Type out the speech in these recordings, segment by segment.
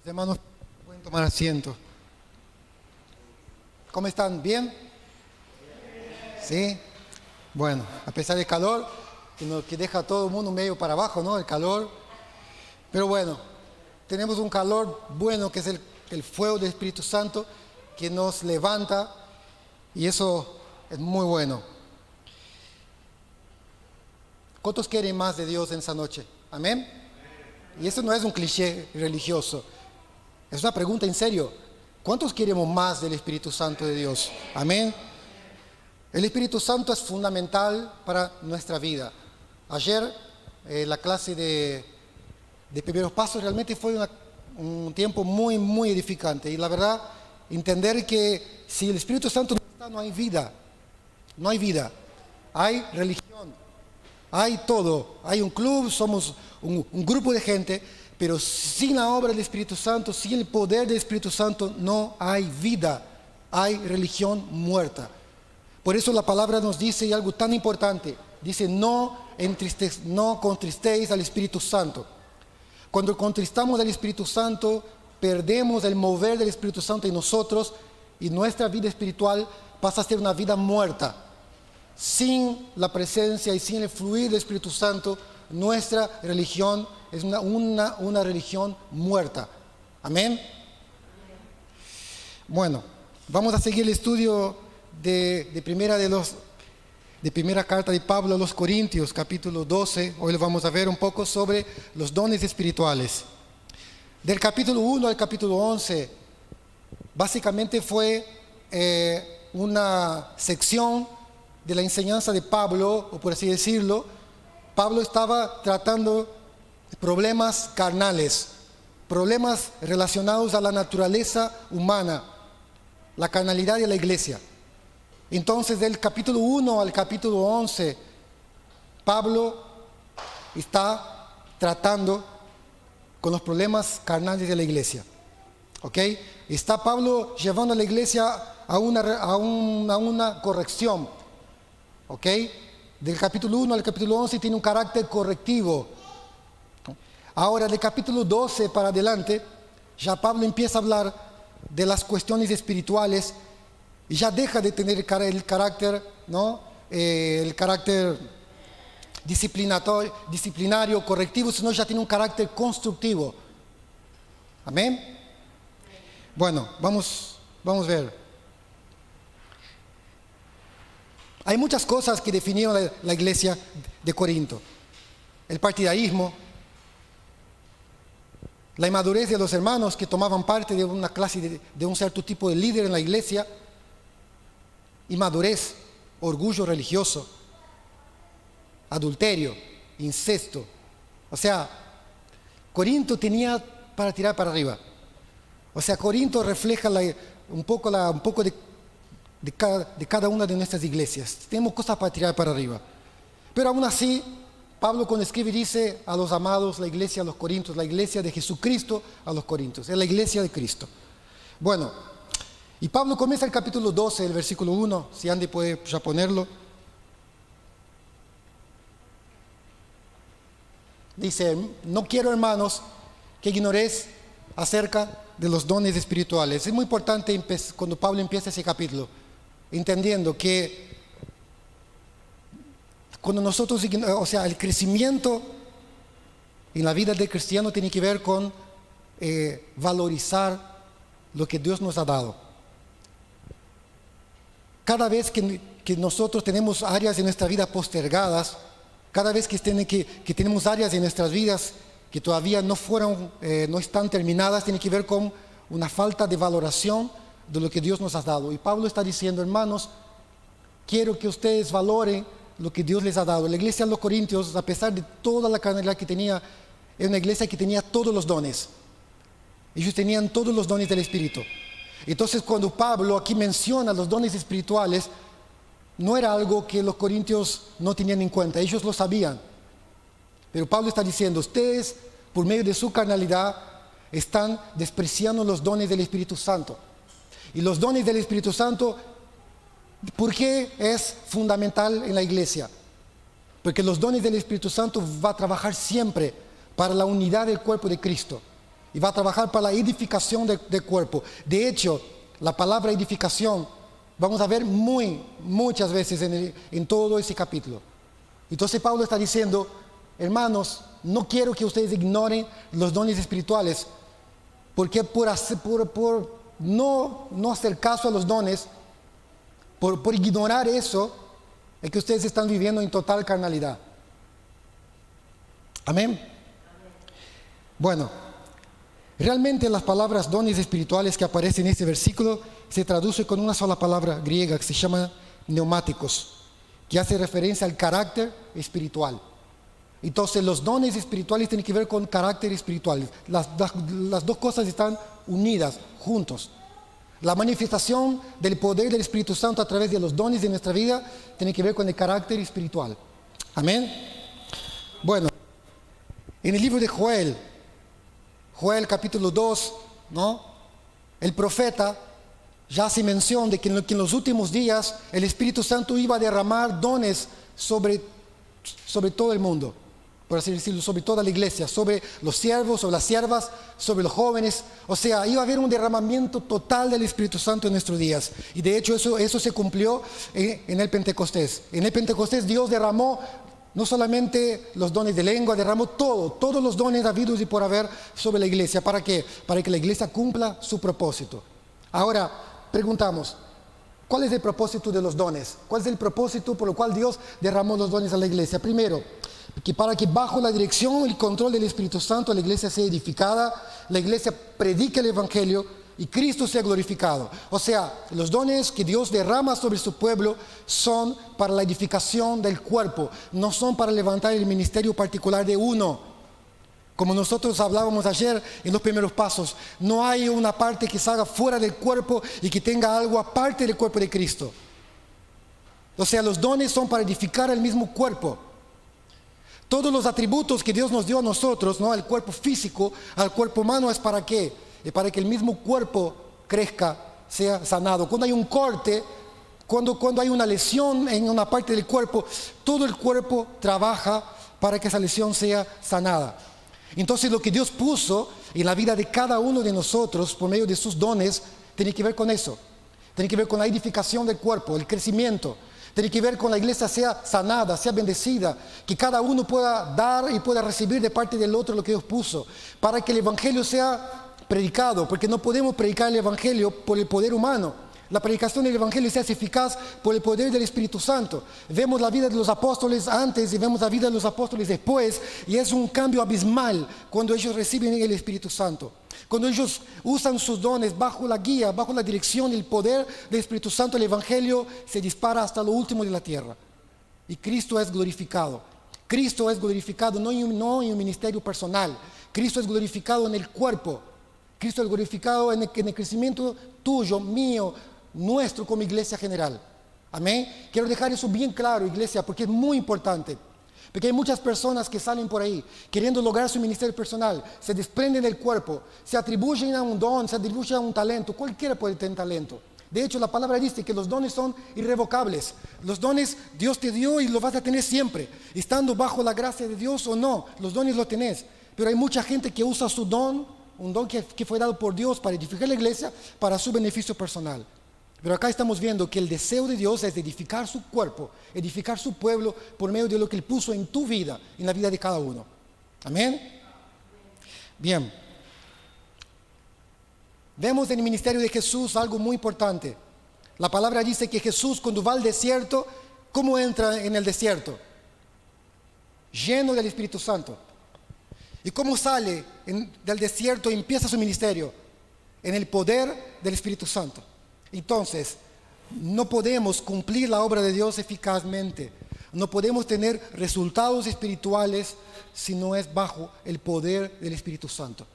Los hermanos pueden tomar asiento. ¿Cómo están? ¿Bien? ¿Sí? Bueno, a pesar del calor, que deja a todo el mundo medio para abajo, ¿no? El calor. Pero bueno, tenemos un calor bueno que es el fuego del Espíritu Santo que nos levanta y eso es muy bueno. ¿Cuántos quieren más de Dios en esa noche? ¿Amén? Y eso no es un cliché religioso. Es una pregunta en serio. ¿Cuántos queremos más del Espíritu Santo de Dios? Amén. El Espíritu Santo es fundamental para nuestra vida. Ayer, la clase de primeros pasos realmente fue un tiempo muy, muy edificante. Y la verdad, entender que si el Espíritu Santo no está, no hay vida. No hay vida. Hay religión. Hay todo. Hay un club, somos un grupo de gente. Pero sin la obra del Espíritu Santo, sin el poder del Espíritu Santo, no hay vida. Hay religión muerta. Por eso la palabra nos dice algo tan importante. Dice, no contristéis al Espíritu Santo. Cuando contristamos al Espíritu Santo, perdemos el mover del Espíritu Santo en nosotros y nuestra vida espiritual pasa a ser una vida muerta. Sin la presencia y sin el fluir del Espíritu Santo, nuestra religión es una religión muerta. Amén. Bueno, vamos a seguir el estudio de primera carta de Pablo a los Corintios, capítulo 12. Hoy vamos a ver un poco sobre los dones espirituales. Del capítulo 1 al capítulo 11, básicamente fue una sección de la enseñanza de Pablo, o por así decirlo. Pablo estaba tratando problemas carnales, problemas relacionados a la naturaleza humana, la carnalidad de la iglesia. Entonces, del capítulo 1 al capítulo 11, Pablo está tratando con los problemas carnales de la iglesia. ¿Ok? Está Pablo llevando a la iglesia a una corrección. ¿Ok? Del capítulo 1 al capítulo 11 tiene un carácter correctivo. Ahora, del capítulo 12 para adelante, ya Pablo empieza a hablar de las cuestiones espirituales y ya deja de tener el carácter, ¿no? El carácter disciplinario, correctivo, sino ya tiene un carácter constructivo. Amén. Bueno, vamos a ver. Hay muchas cosas que definieron la iglesia de Corinto. El partidarismo, la inmadurez de los hermanos que tomaban parte de una clase de un cierto tipo de líder en la iglesia, inmadurez, orgullo religioso, adulterio, incesto. O sea, Corinto tenía para tirar para arriba. O sea, Corinto refleja un poco de cada una de nuestras iglesias. Tenemos cosas para tirar para arriba. Pero aún así, Pablo cuando escribe dice a los amados, la iglesia a los Corintios, la iglesia de Jesucristo a los Corintios, es la iglesia de Cristo. Bueno, y Pablo comienza el capítulo 12, el versículo 1, si Andy puede ya ponerlo. Dice, no quiero hermanos que ignoréis acerca de los dones espirituales. Es muy importante cuando Pablo empieza ese capítulo, entendiendo que cuando nosotros, o sea, el crecimiento en la vida del cristiano tiene que ver con valorizar lo que Dios nos ha dado. Cada vez que nosotros tenemos áreas de nuestra vida postergadas, cada vez que tenemos áreas en nuestras vidas que todavía no están terminadas, tiene que ver con una falta de valoración de lo que Dios nos ha dado. Y Pablo está diciendo, hermanos, quiero que ustedes valoren lo que Dios les ha dado. La iglesia de los Corintios, a pesar de toda la carnalidad que tenía, era una iglesia que tenía todos los dones. Ellos tenían todos los dones del Espíritu. Entonces, cuando Pablo aquí menciona los dones espirituales, no era algo que los corintios no tenían en cuenta, ellos lo sabían. Pero Pablo está diciendo, ustedes, por medio de su carnalidad, están despreciando los dones del Espíritu Santo. Y los dones del Espíritu Santo, ¿por qué es fundamental en la iglesia? Porque los dones del Espíritu Santo va a trabajar siempre para la unidad del cuerpo de Cristo. y va a trabajar para la edificación del cuerpo. De hecho, la palabra edificación vamos a ver muchas veces en todo ese capítulo. Entonces Pablo está diciendo, hermanos, no quiero que ustedes ignoren los dones espirituales, porque por no hacer caso a los dones, por ignorar eso, es que ustedes están viviendo en total carnalidad. Amén. Bueno, realmente las palabras dones espirituales que aparecen en este versículo se traduce con una sola palabra griega que se llama neumáticos, que hace referencia al carácter espiritual. Entonces los dones espirituales tienen que ver con carácter espiritual. Las dos cosas están unidas, juntos. La manifestación del poder del Espíritu Santo a través de los dones de nuestra vida tiene que ver con el carácter espiritual. Amén. Bueno, en el libro de Joel capítulo 2, ¿no? El profeta ya hace mención de que en los últimos días el Espíritu Santo iba a derramar dones sobre todo el mundo, por así decirlo, sobre toda la iglesia, sobre los siervos, sobre las siervas, sobre los jóvenes. O sea, iba a haber un derramamiento total del Espíritu Santo en nuestros días. Y de hecho eso se cumplió en el Pentecostés. En el Pentecostés Dios derramó no solamente los dones de lengua, derramó todos los dones habidos y por haber sobre la iglesia. ¿Para qué? Para que la iglesia cumpla su propósito. Ahora, preguntamos, ¿cuál es el propósito de los dones? ¿Cuál es el propósito por el cual Dios derramó los dones a la iglesia? Primero, que para que bajo la dirección y el control del Espíritu Santo la iglesia sea edificada, la iglesia predique el Evangelio y Cristo sea glorificado. O sea, los dones que Dios derrama sobre su pueblo son para la edificación del cuerpo, no son para levantar el ministerio particular de uno. Como nosotros hablábamos ayer en los primeros pasos, no hay una parte que salga fuera del cuerpo y que tenga algo aparte del cuerpo de Cristo. O sea, los dones son para edificar el mismo cuerpo. Todos los atributos que Dios nos dio a nosotros, ¿no? Al cuerpo físico, al cuerpo humano, ¿es para qué? Es para que el mismo cuerpo crezca, sea sanado. Cuando hay un corte, cuando hay una lesión en una parte del cuerpo, todo el cuerpo trabaja para que esa lesión sea sanada. Entonces lo que Dios puso en la vida de cada uno de nosotros por medio de sus dones tiene que ver con eso. Tiene que ver con la edificación del cuerpo, el crecimiento. Tiene que ver con la iglesia sea sanada, sea bendecida, que cada uno pueda dar y pueda recibir de parte del otro lo que Dios puso, para que el Evangelio sea predicado, porque no podemos predicar el Evangelio por el poder humano. La predicación del Evangelio se hace eficaz por el poder del Espíritu Santo. Vemos la vida de los apóstoles antes y vemos la vida de los apóstoles después, y es un cambio abismal cuando ellos reciben el Espíritu Santo. Cuando ellos usan sus dones bajo la guía, bajo la dirección y el poder del Espíritu Santo, el Evangelio se dispara hasta lo último de la tierra. Y Cristo es glorificado. Cristo es glorificado no en un ministerio personal. Cristo es glorificado en el cuerpo. Cristo es glorificado en el crecimiento tuyo, mío, nuestro como iglesia general. Amén. Quiero dejar eso bien claro, iglesia, porque es muy importante. Porque hay muchas personas que salen por ahí queriendo lograr su ministerio personal, se desprenden del cuerpo, se atribuyen a un don, se atribuyen a un talento. Cualquiera puede tener talento. De hecho, la palabra dice que los dones son irrevocables. Los dones Dios te dio y los vas a tener siempre, estando bajo la gracia de Dios o no. Los dones los tenés. Pero hay mucha gente que usa su don, un don que fue dado por Dios para edificar la iglesia, para su beneficio personal. Pero acá estamos viendo que el deseo de Dios es edificar su cuerpo, edificar su pueblo por medio de lo que Él puso en tu vida, en la vida de cada uno. Amén. Bien. Vemos en el ministerio de Jesús algo muy importante. La palabra dice que Jesús, cuando va al desierto, ¿cómo entra en el desierto? Lleno del Espíritu Santo. ¿Y cómo sale del desierto y empieza su ministerio? En el poder del Espíritu Santo. Entonces, no podemos cumplir la obra de Dios eficazmente. No podemos tener resultados espirituales si no es bajo el poder del Espíritu Santo.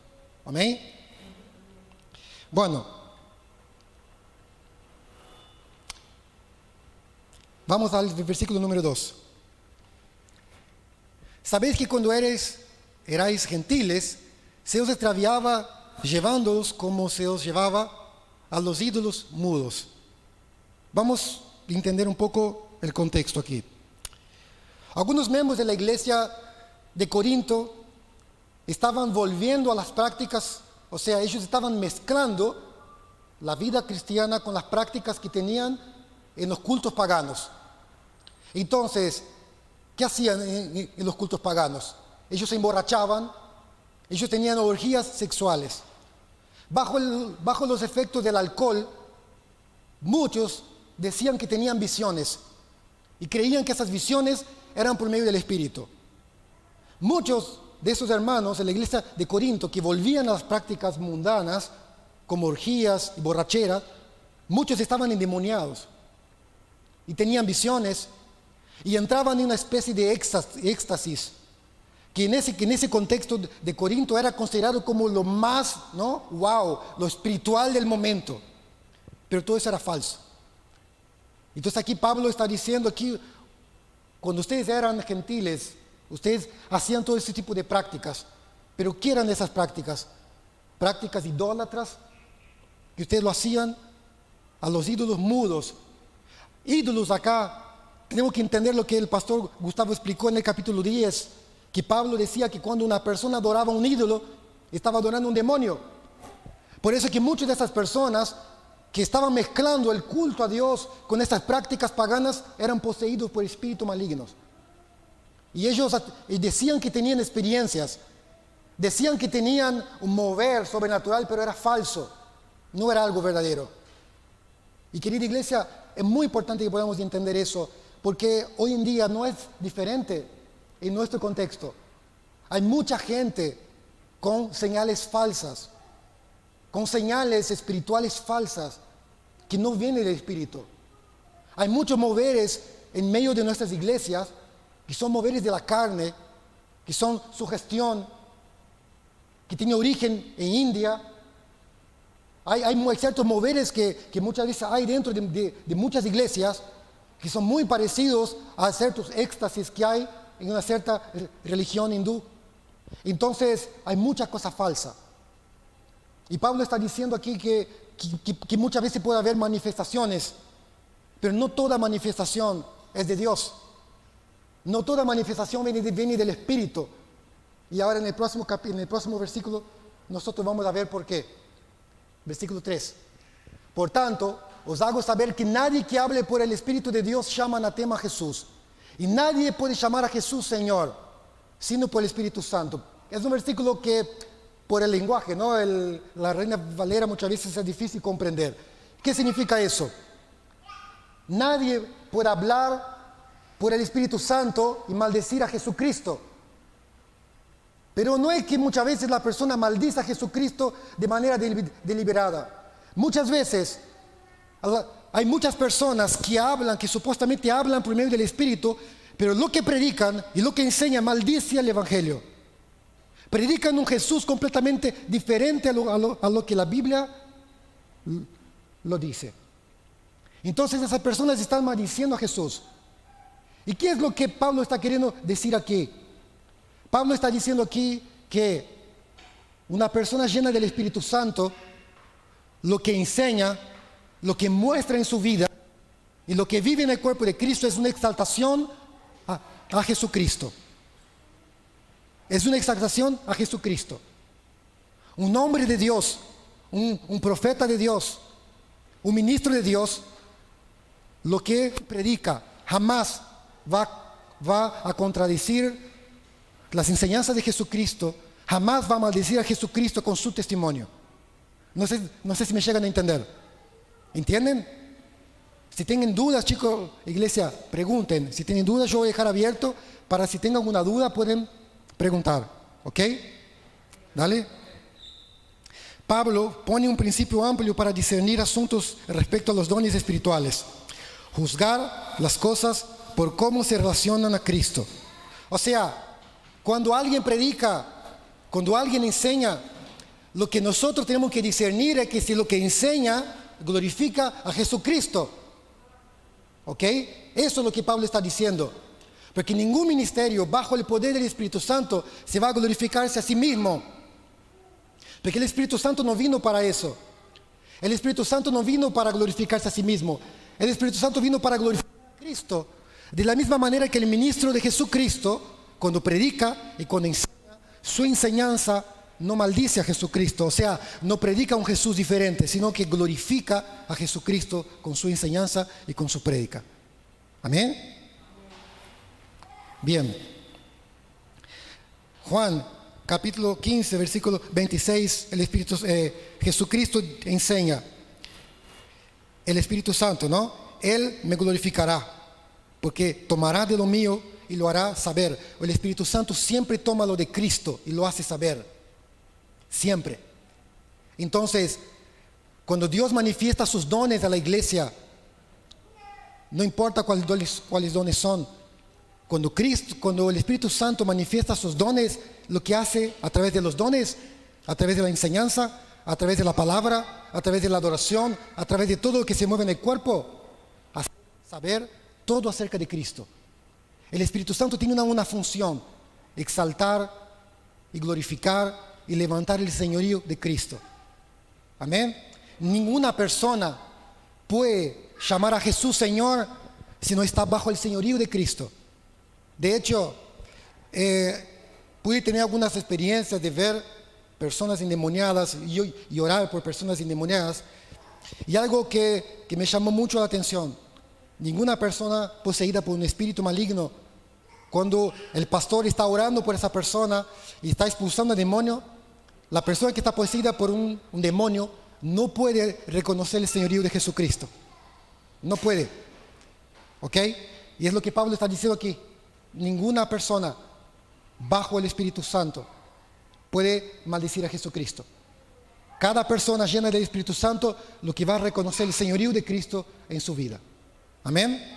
Amén. Bueno, vamos al versículo número 2. Sabéis que cuando erais gentiles, se os extraviaba llevándoos como se os llevaba a los ídolos mudos. Vamos a entender un poco el contexto aquí. Algunos miembros de la iglesia de Corinto estaban volviendo a las prácticas O sea, ellos estaban mezclando la vida cristiana con las prácticas que tenían en los cultos paganos. Entonces, ¿qué hacían en los cultos paganos? Ellos se emborrachaban, ellos tenían orgías sexuales. Bajo los efectos del alcohol, muchos decían que tenían visiones y creían que esas visiones eran por medio del Espíritu. Muchos de esos hermanos en la iglesia de Corinto que volvían a las prácticas mundanas, como orgías y borracheras, muchos estaban endemoniados y tenían visiones y entraban en una especie de éxtasis que en ese contexto de Corinto era considerado como lo más, ¿no? Wow, lo espiritual del momento. Pero todo eso era falso. Entonces aquí Pablo está diciendo aquí, cuando ustedes eran gentiles, ustedes hacían todo ese tipo de prácticas. Pero ¿qué eran esas prácticas? Prácticas idólatras, que ustedes lo hacían a los ídolos mudos. Ídolos acá, tenemos que entender lo que el pastor Gustavo explicó en el capítulo 10, que Pablo decía que cuando una persona adoraba a un ídolo, estaba adorando a un demonio. Por eso es que muchas de esas personas que estaban mezclando el culto a Dios con estas prácticas paganas eran poseídos por espíritus malignos. Y ellos decían que tenían experiencias, decían que tenían un mover sobrenatural, pero era falso, no era algo verdadero. Y querida iglesia, es muy importante que podamos entender eso, porque hoy en día no es diferente en nuestro contexto. Hay mucha gente con señales falsas, con señales espirituales falsas, que no vienen del Espíritu. Hay muchos moveres en medio de nuestras iglesias, que son moveres de la carne, que son sugestión, que tiene origen en India. Hay ciertos moveres que muchas veces hay dentro de muchas iglesias, que son muy parecidos a ciertos éxtasis que hay en una cierta religión hindú. Entonces hay mucha cosa falsa. Y Pablo está diciendo aquí que muchas veces puede haber manifestaciones, pero no toda manifestación es de Dios. No toda manifestación viene del Espíritu. Y ahora en el próximo versículo nosotros vamos a ver por qué. Versículo 3. Por tanto, os hago saber que nadie que hable por el Espíritu de Dios llama anatema a Jesús. Y nadie puede llamar a Jesús Señor, sino por el Espíritu Santo. Es un versículo que, por el lenguaje, ¿no? La Reina Valera muchas veces es difícil comprender. ¿Qué significa eso? Nadie puede hablar por el Espíritu Santo y maldecir a Jesucristo. Pero no es que muchas veces la persona maldice a Jesucristo de manera deliberada. Muchas veces hay muchas personas que hablan, que supuestamente hablan por medio del Espíritu, pero lo que predican y lo que enseñan maldice al Evangelio. Predican un Jesús completamente diferente a lo que la Biblia lo dice. Entonces esas personas están maldiciendo a Jesús. ¿Y qué es lo que Pablo está queriendo decir aquí? Pablo está diciendo aquí que una persona llena del Espíritu Santo, lo que enseña, lo que muestra en su vida y lo que vive en el cuerpo de Cristo es una exaltación a Jesucristo. Es una exaltación a Jesucristo. Un hombre de Dios, un profeta de Dios, un ministro de Dios, lo que predica jamás va a contradecir las enseñanzas de Jesucristo, jamás va a maldecir a Jesucristo con su testimonio. No sé si me llegan a entender. ¿Entienden? Si tienen dudas, chicos, iglesia, pregunten. Si tienen dudas, yo voy a dejar abierto para si tengan alguna duda pueden preguntar. ¿Ok? Dale. Pablo pone un principio amplio para discernir asuntos respecto a los dones espirituales. Juzgar las cosas por cómo se relacionan a Cristo. O sea, cuando alguien predica, cuando alguien enseña, lo que nosotros tenemos que discernir es que si lo que enseña glorifica a Jesucristo. ¿Ok? Eso es lo que Pablo está diciendo. Porque ningún ministerio bajo el poder del Espíritu Santo se va a glorificarse a sí mismo. Porque el Espíritu Santo no vino para eso. El Espíritu Santo no vino para glorificarse a sí mismo. El Espíritu Santo vino para glorificar a Cristo. De la misma manera que el ministro de Jesucristo, cuando predica y cuando enseña, su enseñanza no maldice a Jesucristo, o sea, no predica un Jesús diferente, sino que glorifica a Jesucristo con su enseñanza y con su prédica. Amén. Bien. Juan capítulo 15, versículo 26, Jesucristo enseña, el Espíritu Santo, ¿no? Él me glorificará, porque tomará de lo mío y lo hará saber. El Espíritu Santo siempre toma lo de Cristo y lo hace saber. Siempre. Entonces, cuando Dios manifiesta sus dones a la iglesia, no importa cuáles dones son, cuando el Espíritu Santo manifiesta sus dones, lo que hace a través de los dones, a través de la enseñanza, a través de la palabra, a través de la adoración, a través de todo lo que se mueve en el cuerpo, hace saber todo acerca de Cristo. El Espíritu Santo tiene una función: exaltar y glorificar y levantar el señorío de Cristo. Amén. Ninguna persona puede llamar a Jesús Señor si no está bajo el señorío de Cristo. De hecho, pude tener algunas experiencias de ver personas endemoniadas y orar por personas endemoniadas. Y algo que me llamó mucho la atención: ninguna persona poseída por un espíritu maligno, cuando el pastor está orando por esa persona y está expulsando al demonio, la persona que está poseída por un demonio no puede reconocer el señorío de Jesucristo. No puede. ¿Ok? Y es lo que Pablo está diciendo aquí. Ninguna persona bajo el Espíritu Santo puede maldecir a Jesucristo. Cada persona llena del Espíritu Santo lo que va a reconocer el señorío de Cristo en su vida. Amén.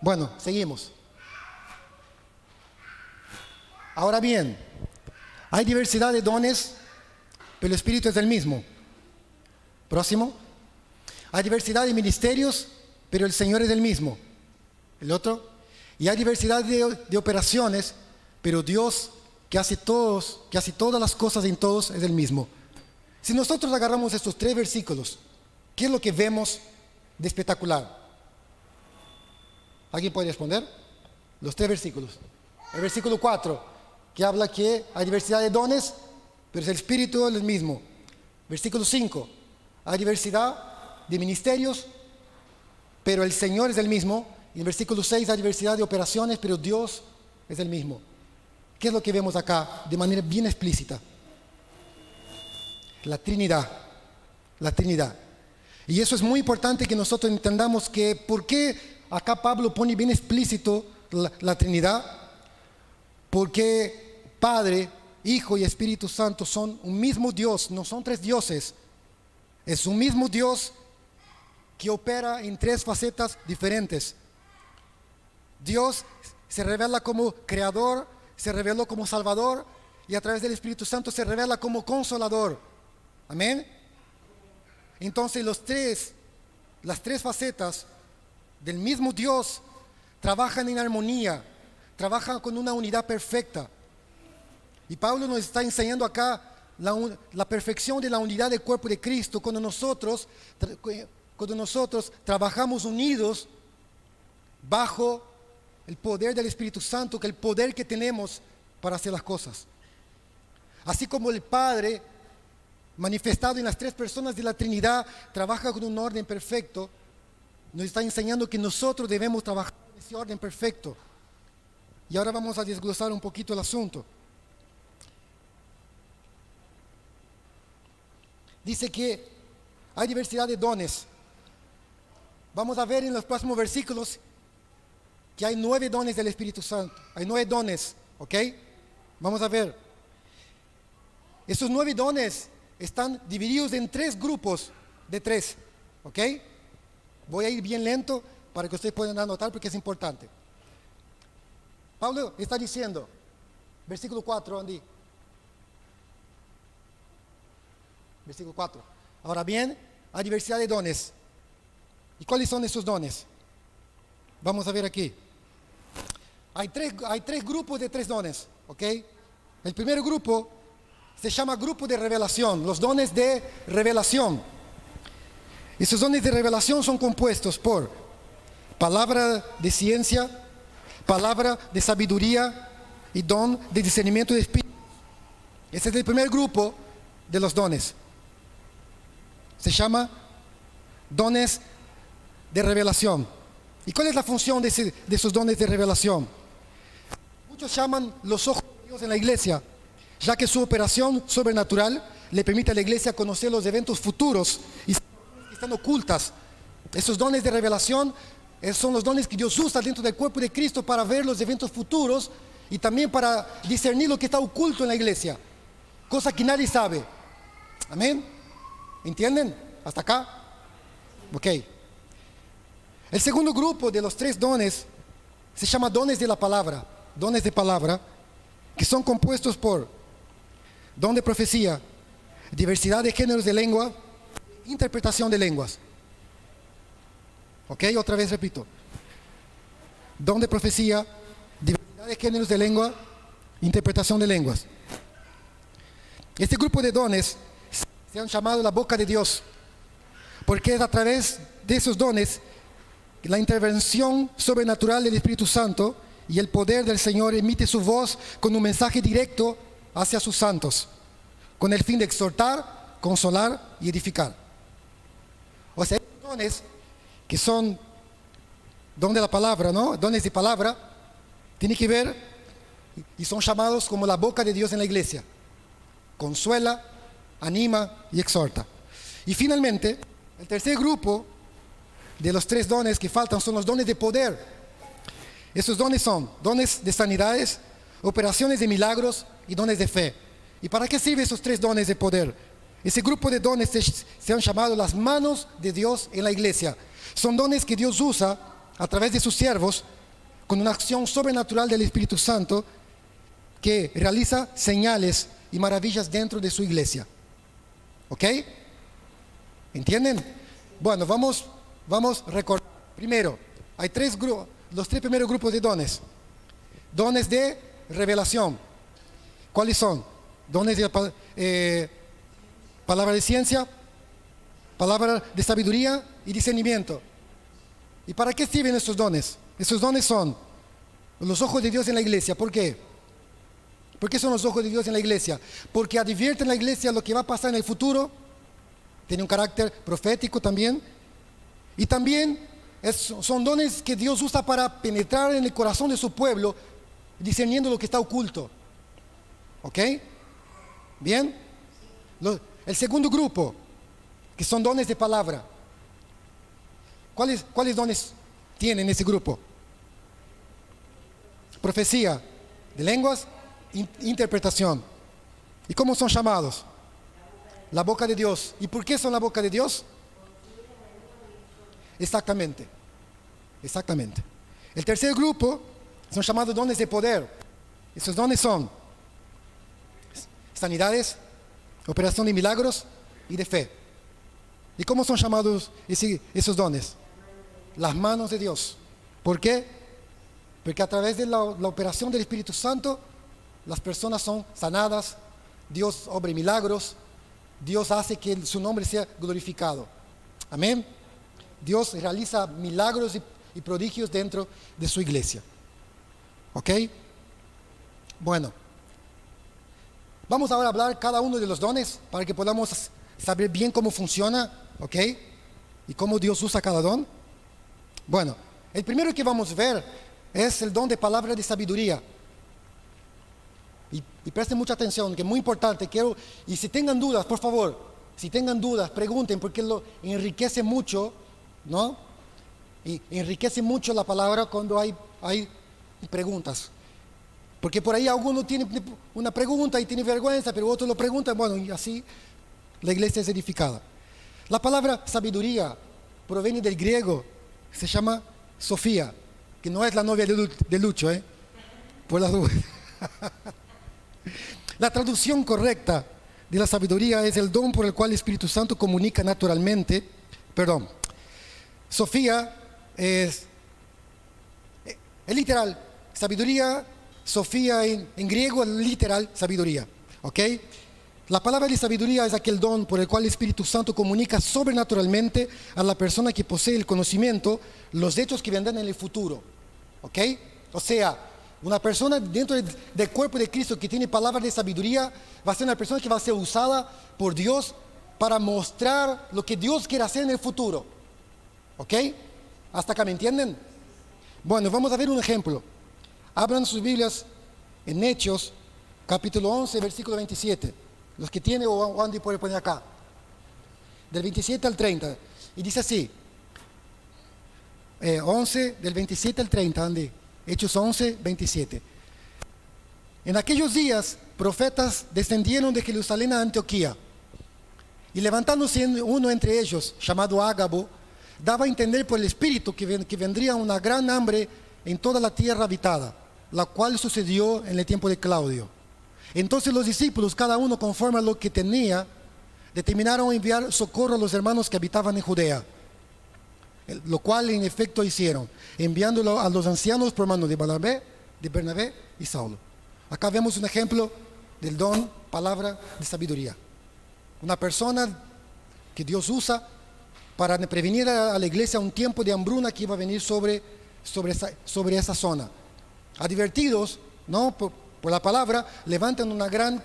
Bueno, seguimos. Ahora bien, hay diversidad de dones, pero el Espíritu es el mismo. Próximo. Hay diversidad de ministerios, pero el Señor es el mismo. El otro. Y hay diversidad de operaciones, pero Dios que hace todas las cosas en todos es el mismo. Si nosotros agarramos estos 3 versículos, ¿qué es lo que vemos de espectacular? ¿Alguien puede responder? Los 3 versículos. El versículo 4, que habla que hay diversidad de dones, pero el Espíritu es el mismo. Versículo 5, hay diversidad de ministerios, pero el Señor es el mismo. Y en versículo 6 hay diversidad de operaciones, pero Dios es el mismo. ¿Qué es lo que vemos acá de manera bien explícita? La Trinidad. La Trinidad. Y eso es muy importante que nosotros entendamos que por qué acá Pablo pone bien explícito la Trinidad. Porque Padre, Hijo y Espíritu Santo son un mismo Dios, no son 3 dioses. Es un mismo Dios que opera en 3 facetas diferentes. Dios se revela como creador, se reveló como salvador y a través del Espíritu Santo se revela como consolador. Amén. Entonces las tres facetas del mismo Dios trabajan en armonía, trabajan con una unidad perfecta. Y Pablo nos está enseñando acá la perfección de la unidad del cuerpo de Cristo cuando nosotros trabajamos unidos bajo el poder del Espíritu Santo, que es el poder que tenemos para hacer las cosas. Así como el Padre, manifestado en las 3 personas de la Trinidad, trabaja con un orden perfecto, nos está enseñando que nosotros debemos trabajar en ese orden perfecto. Y ahora vamos a desglosar un poquito el asunto. Dice que hay diversidad de dones. Vamos a ver en los próximos versículos que hay 9 dones del Espíritu Santo. Hay 9 dones, ¿ok? Vamos a ver. Esos 9 dones están divididos en 3 grupos de 3, ¿ok? Voy a ir bien lento para que ustedes puedan anotar porque es importante. Pablo está diciendo, versículo 4, Andy. Versículo 4. Ahora bien, hay diversidad de dones. ¿Y cuáles son esos dones? Vamos a ver aquí. Hay tres grupos de 3 dones, ¿ok? El primer grupo se llama grupo de revelación, los dones de revelación. Esos dones de revelación son compuestos por palabra de ciencia, palabra de sabiduría, y don de discernimiento de espíritu. Ese es el primer grupo de los dones. Se llama dones de revelación. ¿Y cuál es la función de esos dones de revelación? Muchos llaman los ojos de Dios en la iglesia, ya que su operación sobrenatural le permite a la iglesia conocer los eventos futuros y que están ocultas. Esos dones de revelación son los dones que Dios usa dentro del cuerpo de Cristo para ver los eventos futuros y también para discernir lo que está oculto en la iglesia, cosa que nadie sabe. Amén. ¿Entienden? ¿Hasta acá? Ok. El segundo grupo de los 3 dones se llama dones de la palabra. Dones de palabra, que son compuestos por don de profecía, diversidad de géneros de lengua, interpretación de lenguas. Ok, otra vez repito. Don de profecía, diversidad de géneros de lengua, interpretación de lenguas. Este grupo de dones se han llamado la boca de Dios, porque es a través de esos dones la intervención sobrenatural del Espíritu Santo y el poder del Señor emite su voz con un mensaje directo hacia sus santos, con el fin de exhortar, consolar y edificar. O sea, hay dones que son don de la palabra, ¿no? Dones de palabra, tienen que ver y son llamados como la boca de Dios en la iglesia. Consuela, anima y exhorta. Y finalmente, el tercer grupo de los 3 dones que faltan son los dones de poder. Esos dones son dones de sanidades, operaciones de milagros y dones de fe. ¿Y para qué sirven esos 3 dones de poder? Ese grupo de dones se han llamado las manos de Dios en la iglesia. Son dones que Dios usa a través de sus siervos con una acción sobrenatural del Espíritu Santo que realiza señales y maravillas dentro de su iglesia. ¿Ok? ¿Entienden? Bueno, vamos a recordar. Primero, hay los 3 primeros grupos de dones. Dones de revelación. ¿Cuáles son? Dones de palabra de ciencia, palabra de sabiduría y discernimiento. ¿Y para qué sirven estos dones? Esos dones son los ojos de Dios en la iglesia. ¿Por qué? ¿Por qué son los ojos de Dios en la iglesia? Porque advierten a la iglesia lo que va a pasar en el futuro. Tiene un carácter profético también. Y también son dones que Dios usa para penetrar en el corazón de su pueblo, discerniendo lo que está oculto. ¿Ok? ¿Bien? El segundo grupo, que son dones de palabra. ¿Cuáles dones tienen ese grupo? Profecía, de lenguas, interpretación. ¿Y cómo son llamados? La boca de Dios. ¿Y por qué son la boca de Dios? Exactamente. El tercer grupo son llamados dones de poder. Esos dones son sanidades, operación de milagros y de fe. ¿Y cómo son llamados esos dones? Las manos de Dios. ¿Por qué? Porque a través de la operación del Espíritu Santo, las personas son sanadas, Dios obra milagros, Dios hace que su nombre sea glorificado. Amén. Dios realiza milagros y prodigios dentro de su iglesia. ¿Ok? Bueno, vamos ahora a hablar cada uno de los dones para que podamos saber bien cómo funciona, ¿ok? Y cómo Dios usa cada don. Bueno, el primero que vamos a ver es el don de palabra de sabiduría. Y presten mucha atención, que es muy importante. Y si tengan dudas, por favor, si tengan dudas, pregunten, porque lo enriquece mucho, ¿no? Y enriquece mucho la palabra cuando hay preguntas. Porque por ahí alguno tiene una pregunta y tiene vergüenza, pero otro lo pregunta, bueno, y así la iglesia es edificada. La palabra sabiduría proviene del griego, se llama Sofía, que no es la novia de Lucho, por las dudas. La traducción correcta de la sabiduría es el don por el cual el Espíritu Santo comunica naturalmente. Sofía es literal, sabiduría. Sofía en griego es literal sabiduría, ¿ok? La palabra de sabiduría es aquel don por el cual el Espíritu Santo comunica sobrenaturalmente a la persona que posee el conocimiento los hechos que vendrán en el futuro, ¿ok? O sea, Una persona dentro del cuerpo de Cristo que tiene palabras de sabiduría va a ser una persona que va a ser usada por Dios para mostrar lo que Dios quiere hacer en el futuro. ¿Ok? ¿Hasta acá me entienden? Bueno, vamos a ver un ejemplo. Abran sus Biblias en Hechos, capítulo 11, versículo 27. Los que tienen o Andy puede poner acá. Del 27 al 30. Y dice así. 11, del 27 al 30, Andy. Hechos 11, 27. En aquellos días, profetas descendieron de Jerusalén a Antioquía. Y levantándose uno entre ellos, llamado Ágabo, daba a entender por el Espíritu que vendría una gran hambre en toda la tierra habitada, la cual sucedió en el tiempo de Claudio. Entonces los discípulos, cada uno conforme a lo que tenía, determinaron enviar socorro a los hermanos que habitaban en Judea, lo cual en efecto hicieron, enviándolo a los ancianos por mano de Bernabé y Saulo. Acá vemos un ejemplo del don, palabra de sabiduría. Una persona que Dios usa para prevenir a la iglesia un tiempo de hambruna que iba a venir sobre esa zona. Advertidos, ¿no?, por la palabra, levantan una gran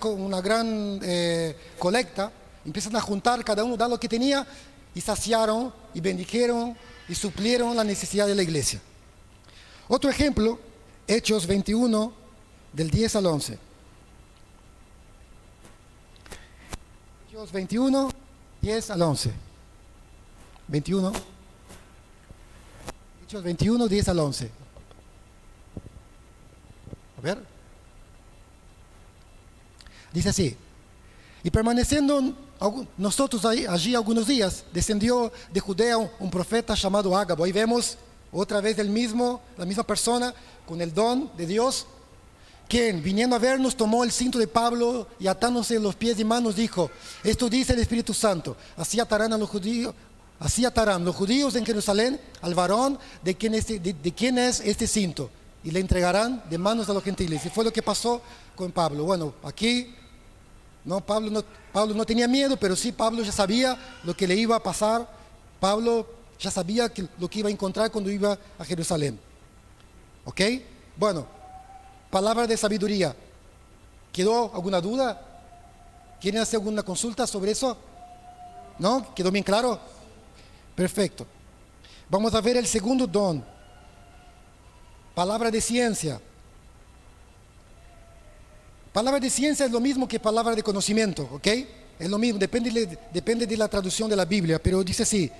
colecta, empiezan a juntar, cada uno da lo que tenía, y saciaron, y bendijeron, y suplieron la necesidad de la iglesia. Otro ejemplo, Hechos 21, del 10 al 11. Hechos 21, 10 al 11. 21. Hechos 21, 10 al 11. A ver. Dice así. Y permaneciendo nosotros allí algunos días, descendió de Judea un profeta llamado Ágabo. Ahí vemos otra vez la misma persona con el don de Dios, quien viniendo a vernos tomó el cinto de Pablo y atándose los pies y manos dijo: esto dice el Espíritu Santo, así atarán los judíos en Jerusalén al varón de quien es este cinto, y le entregarán de manos a los gentiles. Y fue lo que pasó con Pablo. Bueno, aquí Pablo no tenía miedo, pero sí Pablo ya sabía lo que le iba a pasar. Pablo ya sabía lo que iba a encontrar cuando iba a Jerusalén. ¿Ok? Bueno, palabra de sabiduría. ¿Quedó alguna duda? ¿Quieren hacer alguna consulta sobre eso? ¿No? ¿Quedó bien claro? Perfecto. Vamos a ver el segundo don. Palabra de ciencia. Palabra de ciencia es lo mismo que palabra de conocimiento, ¿ok? Es lo mismo, depende de la traducción de la Biblia, pero dice así.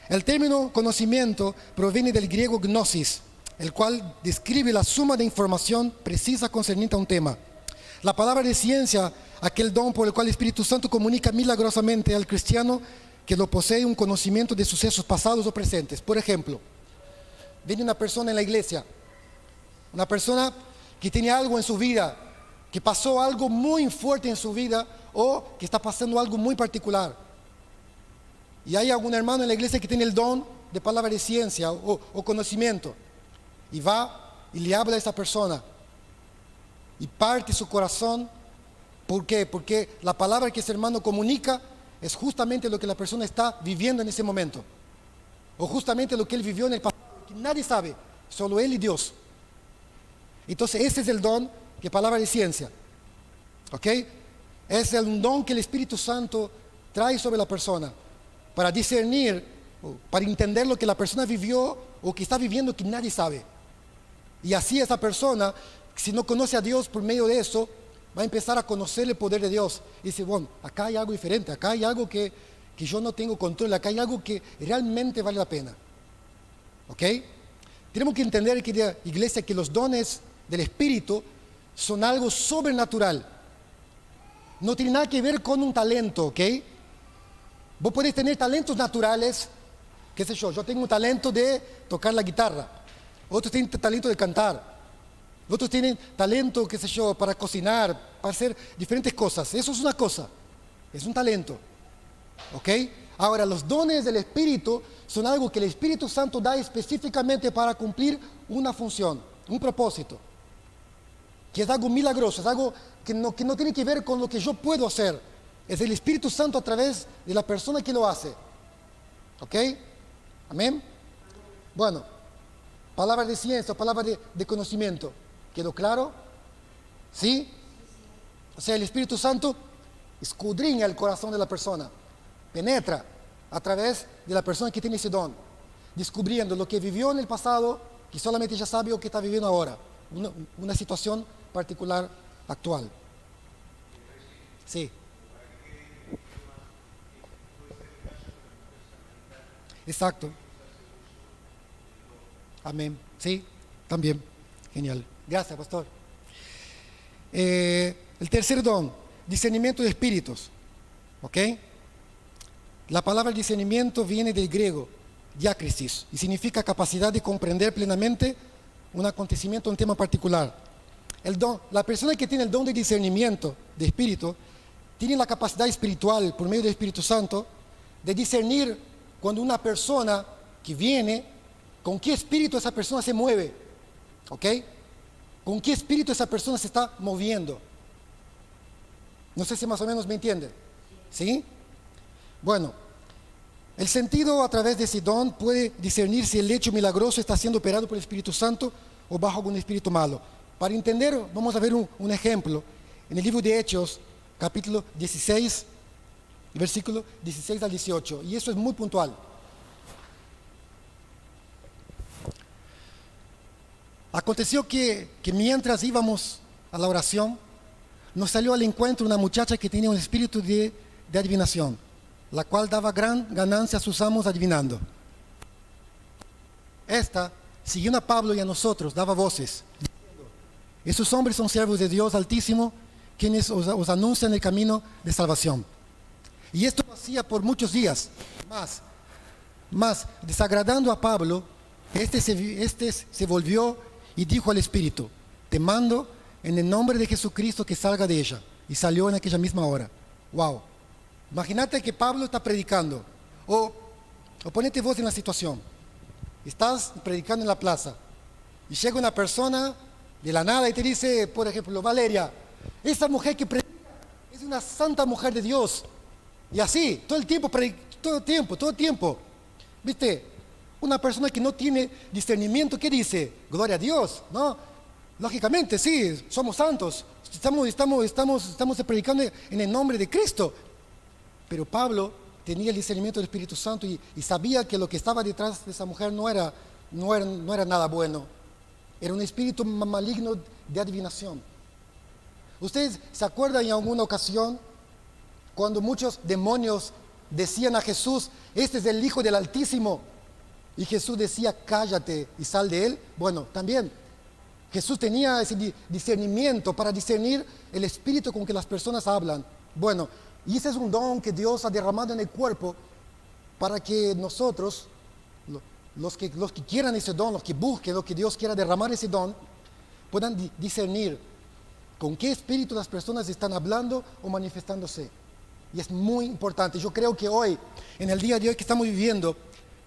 El término conocimiento proviene del griego gnosis, el cual describe la suma de información precisa concerniente a un tema. La palabra de ciencia, aquel don por el cual el Espíritu Santo comunica milagrosamente al cristiano que lo posee un conocimiento de sucesos pasados o presentes. Por ejemplo, viene una persona en la iglesia, una persona que tiene algo en su vida, que pasó algo muy fuerte en su vida o que está pasando algo muy particular. Y hay algún hermano en la iglesia que tiene el don de palabra de ciencia o conocimiento. Y va y le habla a esa persona. Y parte su corazón. ¿Por qué? Porque la palabra que ese hermano comunica es justamente lo que la persona está viviendo en ese momento. O justamente lo que él vivió en el pasado, que nadie sabe, solo él y Dios. Entonces ese es el don que palabra de ciencia. ¿Ok? Es el don que el Espíritu Santo trae sobre la persona para discernir, para entender lo que la persona vivió o que está viviendo que nadie sabe. Y así esa persona, si no conoce a Dios por medio de eso, va a empezar a conocer el poder de Dios. Y dice, bueno, acá hay algo diferente, acá hay algo que yo no tengo control, acá hay algo que realmente vale la pena. ¿Ok? Tenemos que entender, querida iglesia, que los dones del Espíritu son algo sobrenatural. No tiene nada que ver con un talento, ¿ok? Vos podés tener talentos naturales, qué sé yo tengo un talento de tocar la guitarra, otros tienen talento de cantar, otros tienen talento, qué sé yo, para cocinar, para hacer diferentes cosas. Eso es una cosa, es un talento, ¿ok? Ahora, los dones del Espíritu son algo que el Espíritu Santo da específicamente para cumplir una función, un propósito, que es algo milagroso, es algo que no tiene que ver con lo que yo puedo hacer. Es el Espíritu Santo a través de la persona que lo hace. ¿Ok? Amén. Bueno, palabra de ciencia, palabra de conocimiento. ¿Quedó claro? ¿Sí? O sea, el Espíritu Santo escudriña el corazón de la persona, penetra a través de la persona que tiene ese don, descubriendo lo que vivió en el pasado, que solamente ella sabe lo que está viviendo ahora, una situación particular actual. Sí. Exacto. Amén. Sí, también. Genial. Gracias, pastor. El tercer don, discernimiento de espíritus. ¿Ok? La palabra discernimiento viene del griego, diácrisis, y significa capacidad de comprender plenamente un acontecimiento, un tema particular. La persona que tiene el don de discernimiento de espíritu, tiene la capacidad espiritual, por medio del Espíritu Santo, de discernir cuando una persona que viene, con qué espíritu esa persona se mueve. ¿Ok? ¿Con qué espíritu esa persona se está moviendo? No sé si más o menos me entiende. ¿Sí? Bueno, el sentido a través de ese don puede discernir si el hecho milagroso está siendo operado por el Espíritu Santo o bajo algún espíritu malo. Para entender, vamos a ver un ejemplo. En el libro de Hechos, capítulo 16, versículo 16 al 18. Y eso es muy puntual. Aconteció que mientras íbamos a la oración, nos salió al encuentro una muchacha que tenía un espíritu de adivinación, la cual daba gran ganancia a sus amos adivinando. Esta, siguiendo a Pablo y a nosotros, daba voces, diciendo: esos hombres son siervos de Dios Altísimo, quienes os anuncian el camino de salvación. Y esto lo hacía por muchos días. Más desagradando a Pablo, este se volvió y dijo al espíritu: te mando en el nombre de Jesucristo que salga de ella. Y salió en aquella misma hora. Wow. Imagínate que Pablo está predicando, o ponete vos en la situación. Estás predicando en la plaza y llega una persona de la nada y te dice, por ejemplo, Valeria, esa mujer que predica es una santa mujer de Dios. Y así, todo el tiempo. ¿Viste? Una persona que no tiene discernimiento, ¿qué dice? Gloria a Dios, ¿no? Lógicamente, sí, somos santos. Estamos predicando en el nombre de Cristo. Pero Pablo tenía el discernimiento del Espíritu Santo y sabía que lo que estaba detrás de esa mujer no era nada bueno. Era un espíritu maligno de adivinación. ¿Ustedes se acuerdan en alguna ocasión cuando muchos demonios decían a Jesús: este es el Hijo del Altísimo? Y Jesús decía: cállate y sal de él. Bueno, también Jesús tenía ese discernimiento para discernir el espíritu con que las personas hablan. Bueno, y ese es un don que Dios ha derramado en el cuerpo para que nosotros, los que quieran ese don, los que busquen, los que Dios quiera derramar ese don, puedan discernir con qué espíritu las personas están hablando o manifestándose. Y es muy importante. Yo creo que hoy, en el día de hoy que estamos viviendo,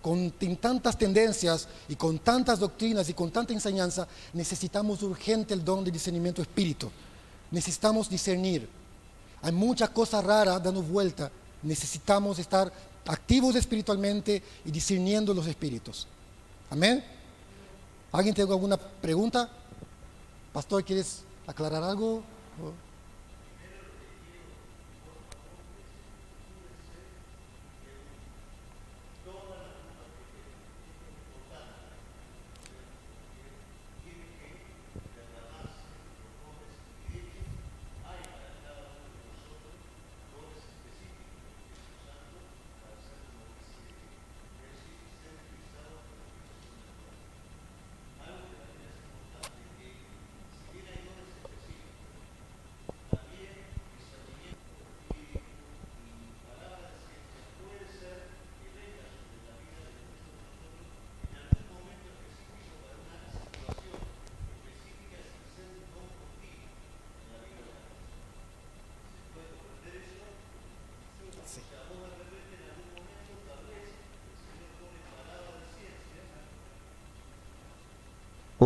con tantas tendencias y con tantas doctrinas y con tanta enseñanza, necesitamos urgente el don de discernimiento de espíritu. Necesitamos discernir. Hay mucha cosa rara dando vuelta. Necesitamos estar activos espiritualmente y discerniendo los espíritus. Amén. ¿Alguien tiene alguna pregunta? Pastor, ¿quieres aclarar algo?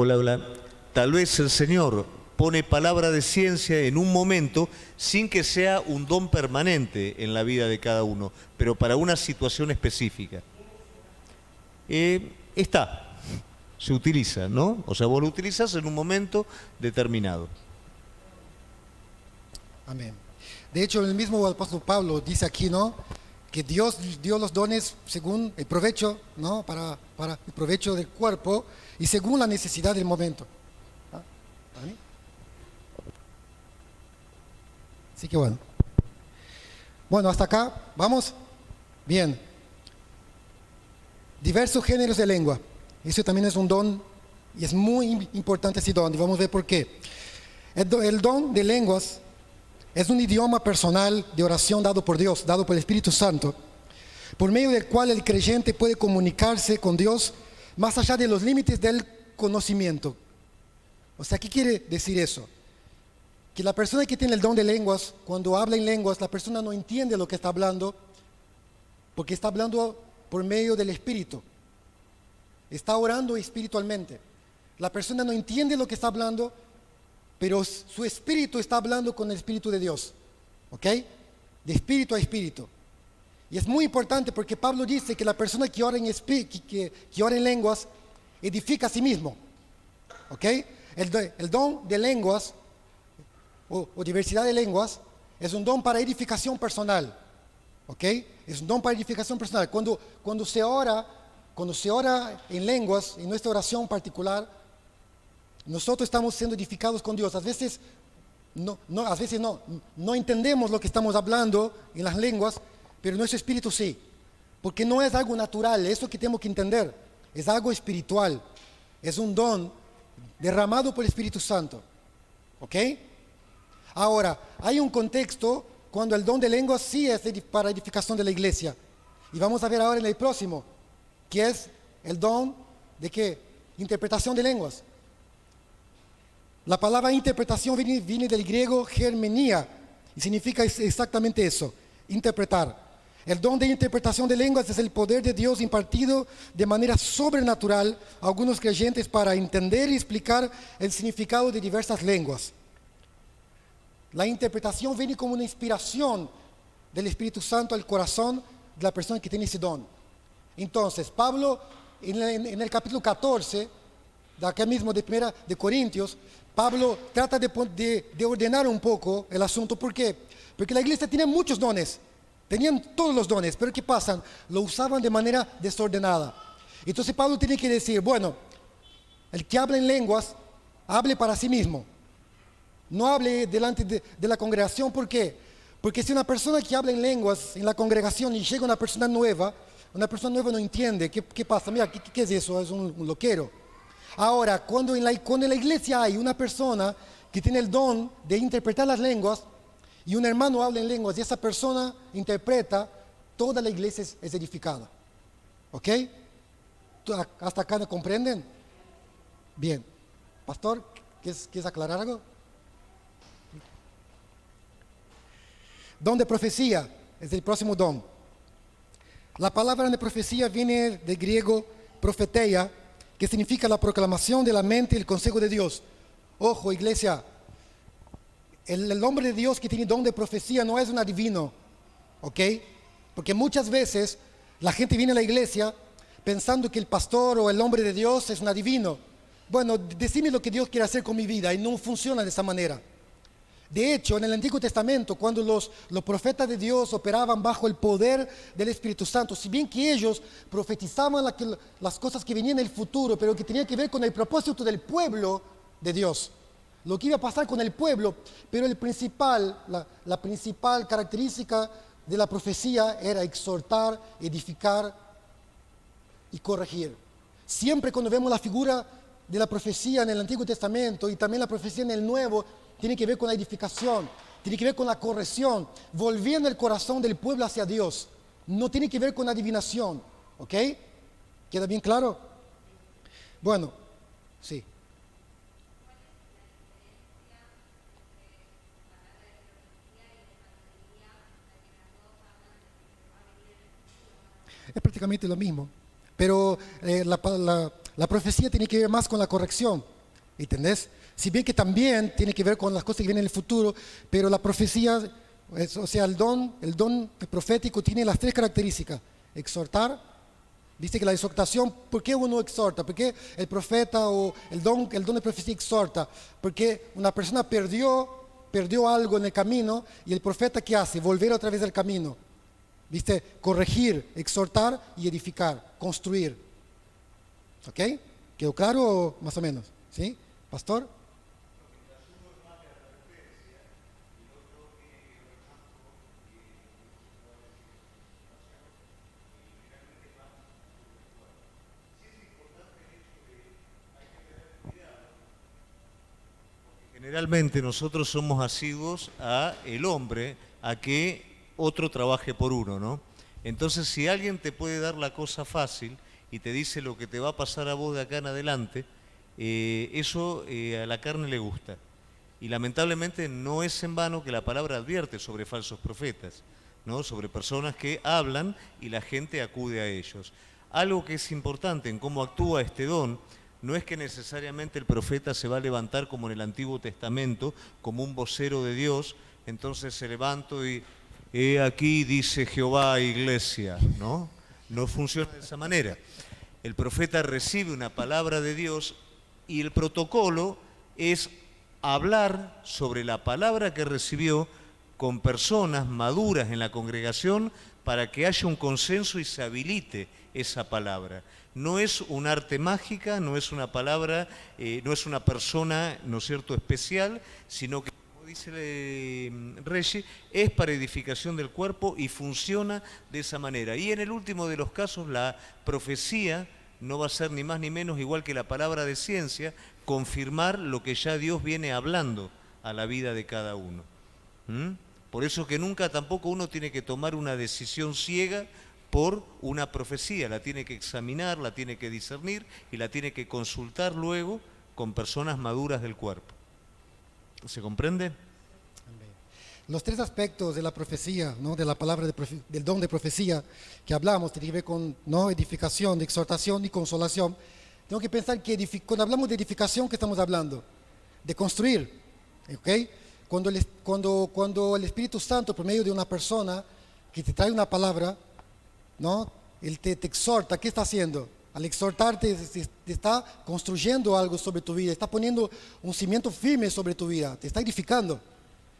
Hola, hola. Tal vez el Señor pone palabra de ciencia en un momento sin que sea un don permanente en la vida de cada uno, pero para una situación específica. Está. se utiliza, ¿no? O sea, vos lo utilizas en un momento determinado. Amén. De hecho, el mismo apóstol Pablo dice aquí, ¿no? Que Dios dio los dones según el provecho, ¿no? Para el provecho del cuerpo y según la necesidad del momento. ¿Ah? ¿Para mí? Así que bueno. Bueno, hasta acá, ¿vamos? Bien. Diversos géneros de lengua. Eso también es un don y es muy importante ese don y vamos a ver por qué. El don de lenguas es un idioma personal de oración dado por Dios, dado por el Espíritu Santo, por medio del cual el creyente puede comunicarse con Dios más allá de los límites del conocimiento. O sea, ¿qué quiere decir eso? Que la persona que tiene el don de lenguas, cuando habla en lenguas, la persona no entiende lo que está hablando, porque está hablando por medio del Espíritu. Está orando espiritualmente. La persona no entiende lo que está hablando, pero su espíritu está hablando con el Espíritu de Dios. ¿Ok? De espíritu a espíritu. Y es muy importante porque Pablo dice que la persona que ora en lenguas edifica a sí mismo. ¿Ok? El don de lenguas o diversidad de lenguas es un don para edificación personal. ¿Ok? Es un don para edificación personal. Cuando se ora en lenguas, en nuestra oración particular, nosotros estamos siendo edificados con Dios. A veces no entendemos lo que estamos hablando en las lenguas, pero nuestro espíritu sí. Porque no es algo natural, eso que tenemos que entender. Es algo espiritual. Es un don derramado por el Espíritu Santo. ¿Ok? Ahora, hay un contexto cuando el don de lenguas sí es para edificación de la iglesia. Y vamos a ver ahora en el próximo, que es el don de ¿qué? Interpretación de lenguas. La palabra interpretación viene del griego germenía y significa exactamente eso, interpretar. El don de interpretación de lenguas es el poder de Dios impartido de manera sobrenatural a algunos creyentes para entender y explicar el significado de diversas lenguas. La interpretación viene como una inspiración del Espíritu Santo al corazón de la persona que tiene ese don. Entonces, Pablo, en el capítulo 14, de acá mismo de Corintios, Pablo trata de ordenar un poco el asunto. ¿Por qué? Porque la iglesia tenía muchos dones, tenían todos los dones, pero ¿qué pasa? Lo usaban de manera desordenada. Entonces Pablo tiene que decir, bueno, el que habla en lenguas, hable para sí mismo. No hable delante de la congregación. ¿Por qué? Porque si una persona que habla en lenguas en la congregación y llega una persona nueva no entiende. ¿Qué pasa? Mira, ¿qué es eso? Es un loquero. Ahora, cuando en la iglesia hay una persona que tiene el don de interpretar las lenguas y un hermano habla en lenguas y esa persona interpreta, toda la iglesia es edificada. ¿Ok? ¿Hasta acá me comprenden? Bien. Pastor, ¿quieres aclarar algo? Don de profecía es el próximo don. La palabra de profecía viene del griego profeteia, que significa la proclamación de la mente y el consejo de Dios. Ojo, iglesia, el hombre de Dios que tiene don de profecía no es un adivino, ¿ok? Porque muchas veces la gente viene a la iglesia pensando que el pastor o el hombre de Dios es un adivino. Bueno, decime lo que Dios quiere hacer con mi vida, y no funciona de esa manera. De hecho, en el Antiguo Testamento, cuando los profetas de Dios operaban bajo el poder del Espíritu Santo, si bien que ellos profetizaban las cosas que venían en el futuro, pero que tenían que ver con el propósito del pueblo de Dios, lo que iba a pasar con el pueblo, pero la principal característica de la profecía era exhortar, edificar y corregir. Siempre cuando vemos la figura de la profecía en el Antiguo Testamento y también la profecía en el Nuevo, tiene que ver con la edificación, tiene que ver con la corrección, volviendo el corazón del pueblo hacia Dios. No tiene que ver con adivinación, ¿ok? ¿Queda bien claro? Bueno, sí. Es prácticamente lo mismo, pero la profecía tiene que ver más con la corrección, ¿entendés? Si bien que también tiene que ver con las cosas que vienen en el futuro, pero la profecía, o sea, el don profético tiene las tres características: exhortar, Dice que la exhortación, ¿por qué uno exhorta? ¿Por qué el profeta o el don de profecía exhorta? Porque una persona perdió algo en el camino y el profeta ¿qué hace? Volver otra vez al camino. ¿Viste? Corregir, exhortar y edificar, construir. ¿Ok? ¿Quedó claro más o menos? ¿Sí? ¿Pastor? Generalmente nosotros somos asiduos a el hombre, a que otro trabaje por uno, ¿no? Entonces, si alguien te puede dar la cosa fácil y te dice lo que te va a pasar a vos de acá en adelante, eso a la carne le gusta. Y lamentablemente no es en vano que la palabra advierte sobre falsos profetas, ¿no? Sobre personas que hablan y la gente acude a ellos. Algo que es importante en cómo actúa este don, no es que necesariamente el profeta se va a levantar como en el Antiguo Testamento, como un vocero de Dios, entonces se levanto y he aquí dice Jehová, iglesia, ¿no? No funciona de esa manera. El profeta recibe una palabra de Dios y el protocolo es hablar sobre la palabra que recibió con personas maduras en la congregación para que haya un consenso y se habilite esa palabra. No es un arte mágica, no es una palabra, no es una persona, ¿no es cierto?, especial, sino que, como dice Reggie, es para edificación del cuerpo y funciona de esa manera. Y en el último de los casos, la profecía no va a ser ni más ni menos, igual que la palabra de ciencia, confirmar lo que ya Dios viene hablando a la vida de cada uno. Por eso que nunca tampoco uno tiene que tomar una decisión ciega por una profecía, la tiene que examinar, la tiene que discernir y la tiene que consultar luego con personas maduras del cuerpo. ¿Se comprende? Los tres aspectos de la profecía, ¿no? De la palabra del don de profecía que hablamos, tiene que ver con, ¿no?, edificación, exhortación y consolación. Tengo que pensar que cuando hablamos de edificación, ¿qué estamos hablando? De construir, ¿ok? Cuando el Espíritu Santo, por medio de una persona que te trae una palabra, ¿no?, Él te exhorta, ¿qué está haciendo? Al exhortarte, te está construyendo algo sobre tu vida, está poniendo un cimiento firme sobre tu vida, te está edificando.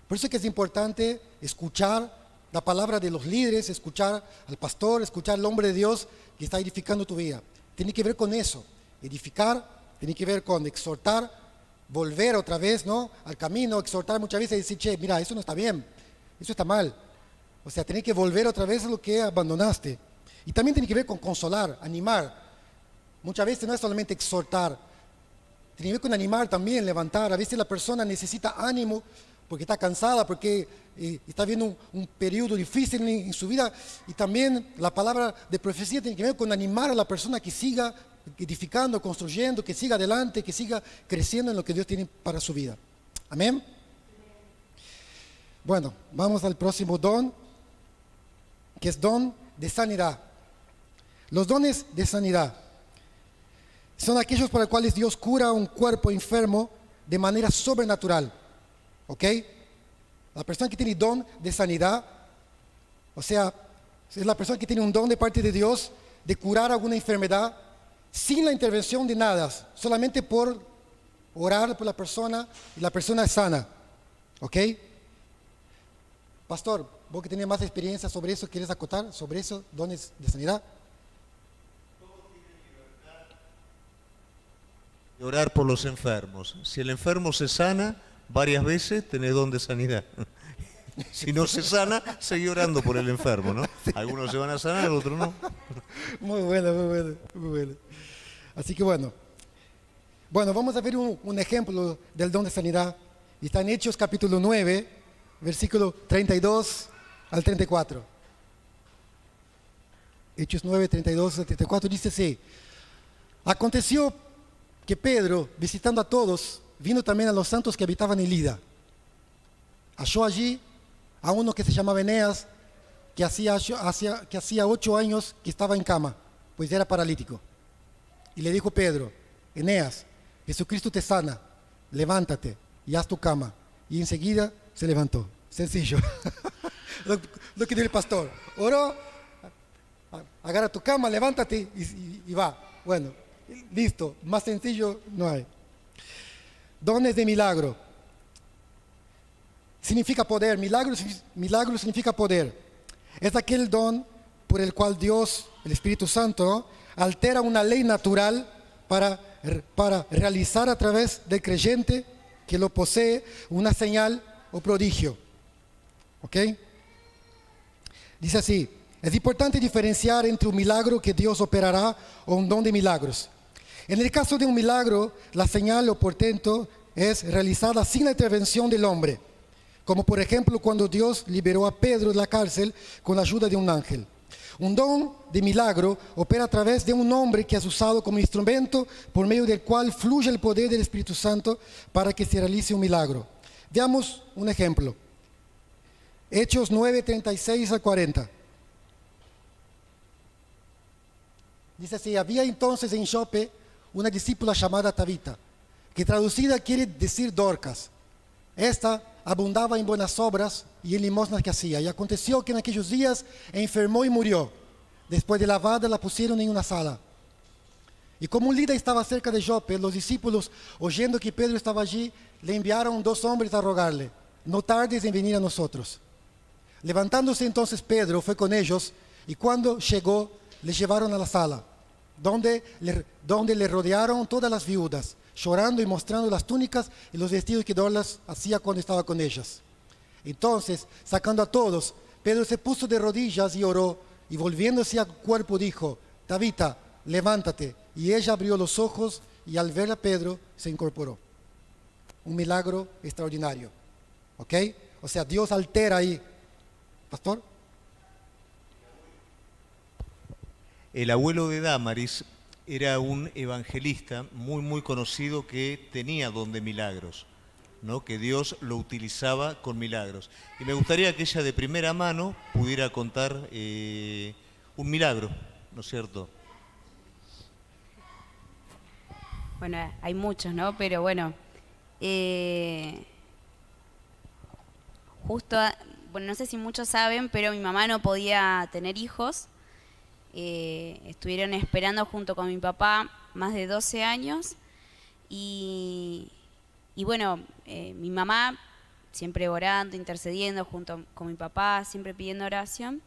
Por eso es que es importante escuchar la palabra de los líderes, escuchar al pastor, escuchar al hombre de Dios que está edificando tu vida. Tiene que ver con eso, edificar, tiene que ver con exhortar, volver otra vez, ¿no?, al camino, exhortar muchas veces y decir, che, mira, eso no está bien, eso está mal. O sea, tiene que volver otra vez a lo que abandonaste. Y también tiene que ver con consolar, animar. Muchas veces no es solamente exhortar, tiene que ver con animar también, levantar. A veces la persona necesita ánimo porque está cansada, porque está viendo un periodo difícil en su vida. Y también la palabra de profecía tiene que ver con animar a la persona que siga edificando, construyendo, que siga adelante, que siga creciendo en lo que Dios tiene para su vida. Amén. Bueno, vamos al próximo don, que es don de sanidad. Los dones de sanidad son aquellos por los cuales Dios cura un cuerpo enfermo de manera sobrenatural. ¿Ok? La persona que tiene don de sanidad, o sea, es la persona que tiene un don de parte de Dios de curar alguna enfermedad sin la intervención de nada, solamente por orar por la persona y la persona es sana. ¿Ok? Pastor, vos que tenés más experiencia sobre eso, ¿quieres acotar sobre esos dones de sanidad? Y orar por los enfermos. Si el enfermo se sana varias veces, tenés don de sanidad. Si no se sana, seguí orando por el enfermo, ¿no? Algunos se van a sanar, otros no. Muy bueno, muy bueno, muy bueno. Así que bueno, vamos a ver un ejemplo del don de sanidad. Y está en Hechos capítulo 9, versículo 32 al 34. Hechos 9, 32 al 34 dice así: aconteció que Pedro, visitando a todos, vino también a los santos que habitaban en Lida. Halló allí a uno que se llamaba Eneas, que hacía 8 años que estaba en cama, pues era paralítico. Y le dijo Pedro: Eneas, Jesucristo te sana, levántate y haz tu cama. Y enseguida se levantó. Sencillo. Lo que dice el pastor. Oró, agarra tu cama, levántate y va. Bueno, listo, más sencillo no hay. Dones de milagro. Significa poder, milagro significa poder. Es aquel don por el cual Dios, el Espíritu Santo, ¿no?, altera una ley natural para realizar a través del creyente que lo posee una señal o prodigio. ¿Ok? Dice así: es importante diferenciar entre un milagro que Dios operará o un don de milagros. En el caso de un milagro, la señal o portento es realizada sin la intervención del hombre, como por ejemplo cuando Dios liberó a Pedro de la cárcel con la ayuda de un ángel. Un don de milagro opera a través de un hombre que es usado como instrumento por medio del cual fluye el poder del Espíritu Santo para que se realice un milagro. Veamos un ejemplo. Hechos 9, 36 a 40. Dice así: había entonces en Jope una discípula llamada Tabita, que traducida quiere decir Dorcas. Esta abundaba en buenas obras y en limosnas que hacía. Y aconteció que en aquellos días enfermó y murió. Después de lavada la pusieron en una sala. Y como Lida estaba cerca de Jope, los discípulos, oyendo que Pedro estaba allí, le enviaron 2 hombres a rogarle: no tardes en venir a nosotros. Levantándose entonces Pedro fue con ellos, y cuando llegó, le llevaron a la sala, donde le rodearon todas las viudas, llorando y mostrando las túnicas y los vestidos que Dorcas hacía cuando estaba con ellas. Entonces, sacando a todos, Pedro se puso de rodillas y oró, y volviéndose al cuerpo dijo: Tabita, levántate. Y ella abrió los ojos, y al ver a Pedro se incorporó. Un milagro extraordinario. ¿Ok? O sea, Dios altera ahí. ¿Pastor? El abuelo de Damaris era un evangelista muy conocido que tenía don de milagros, ¿no?, que Dios lo utilizaba con milagros. Y me gustaría que ella de primera mano pudiera contar un milagro, ¿no es cierto? Bueno, hay muchos, ¿no? Pero bueno, bueno, no sé si muchos saben, pero mi mamá no podía tener hijos. Estuvieron esperando junto con mi papá más de 12 años y bueno, mi mamá siempre orando, intercediendo junto con mi papá, siempre pidiendo oración.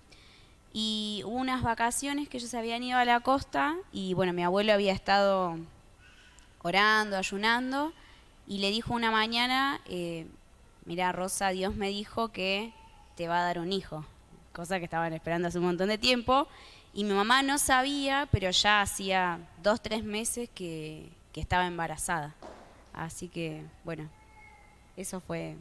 Y hubo unas vacaciones que ellos se habían ido a la costa y bueno, mi abuelo había estado orando, ayunando, y le dijo una mañana: mira, Rosa, Dios me dijo que te va a dar un hijo, cosa que estaban esperando hace un montón de tiempo. Y mi mamá no sabía, pero ya hacía 2, 3 meses que estaba embarazada. Así que, bueno, eso fue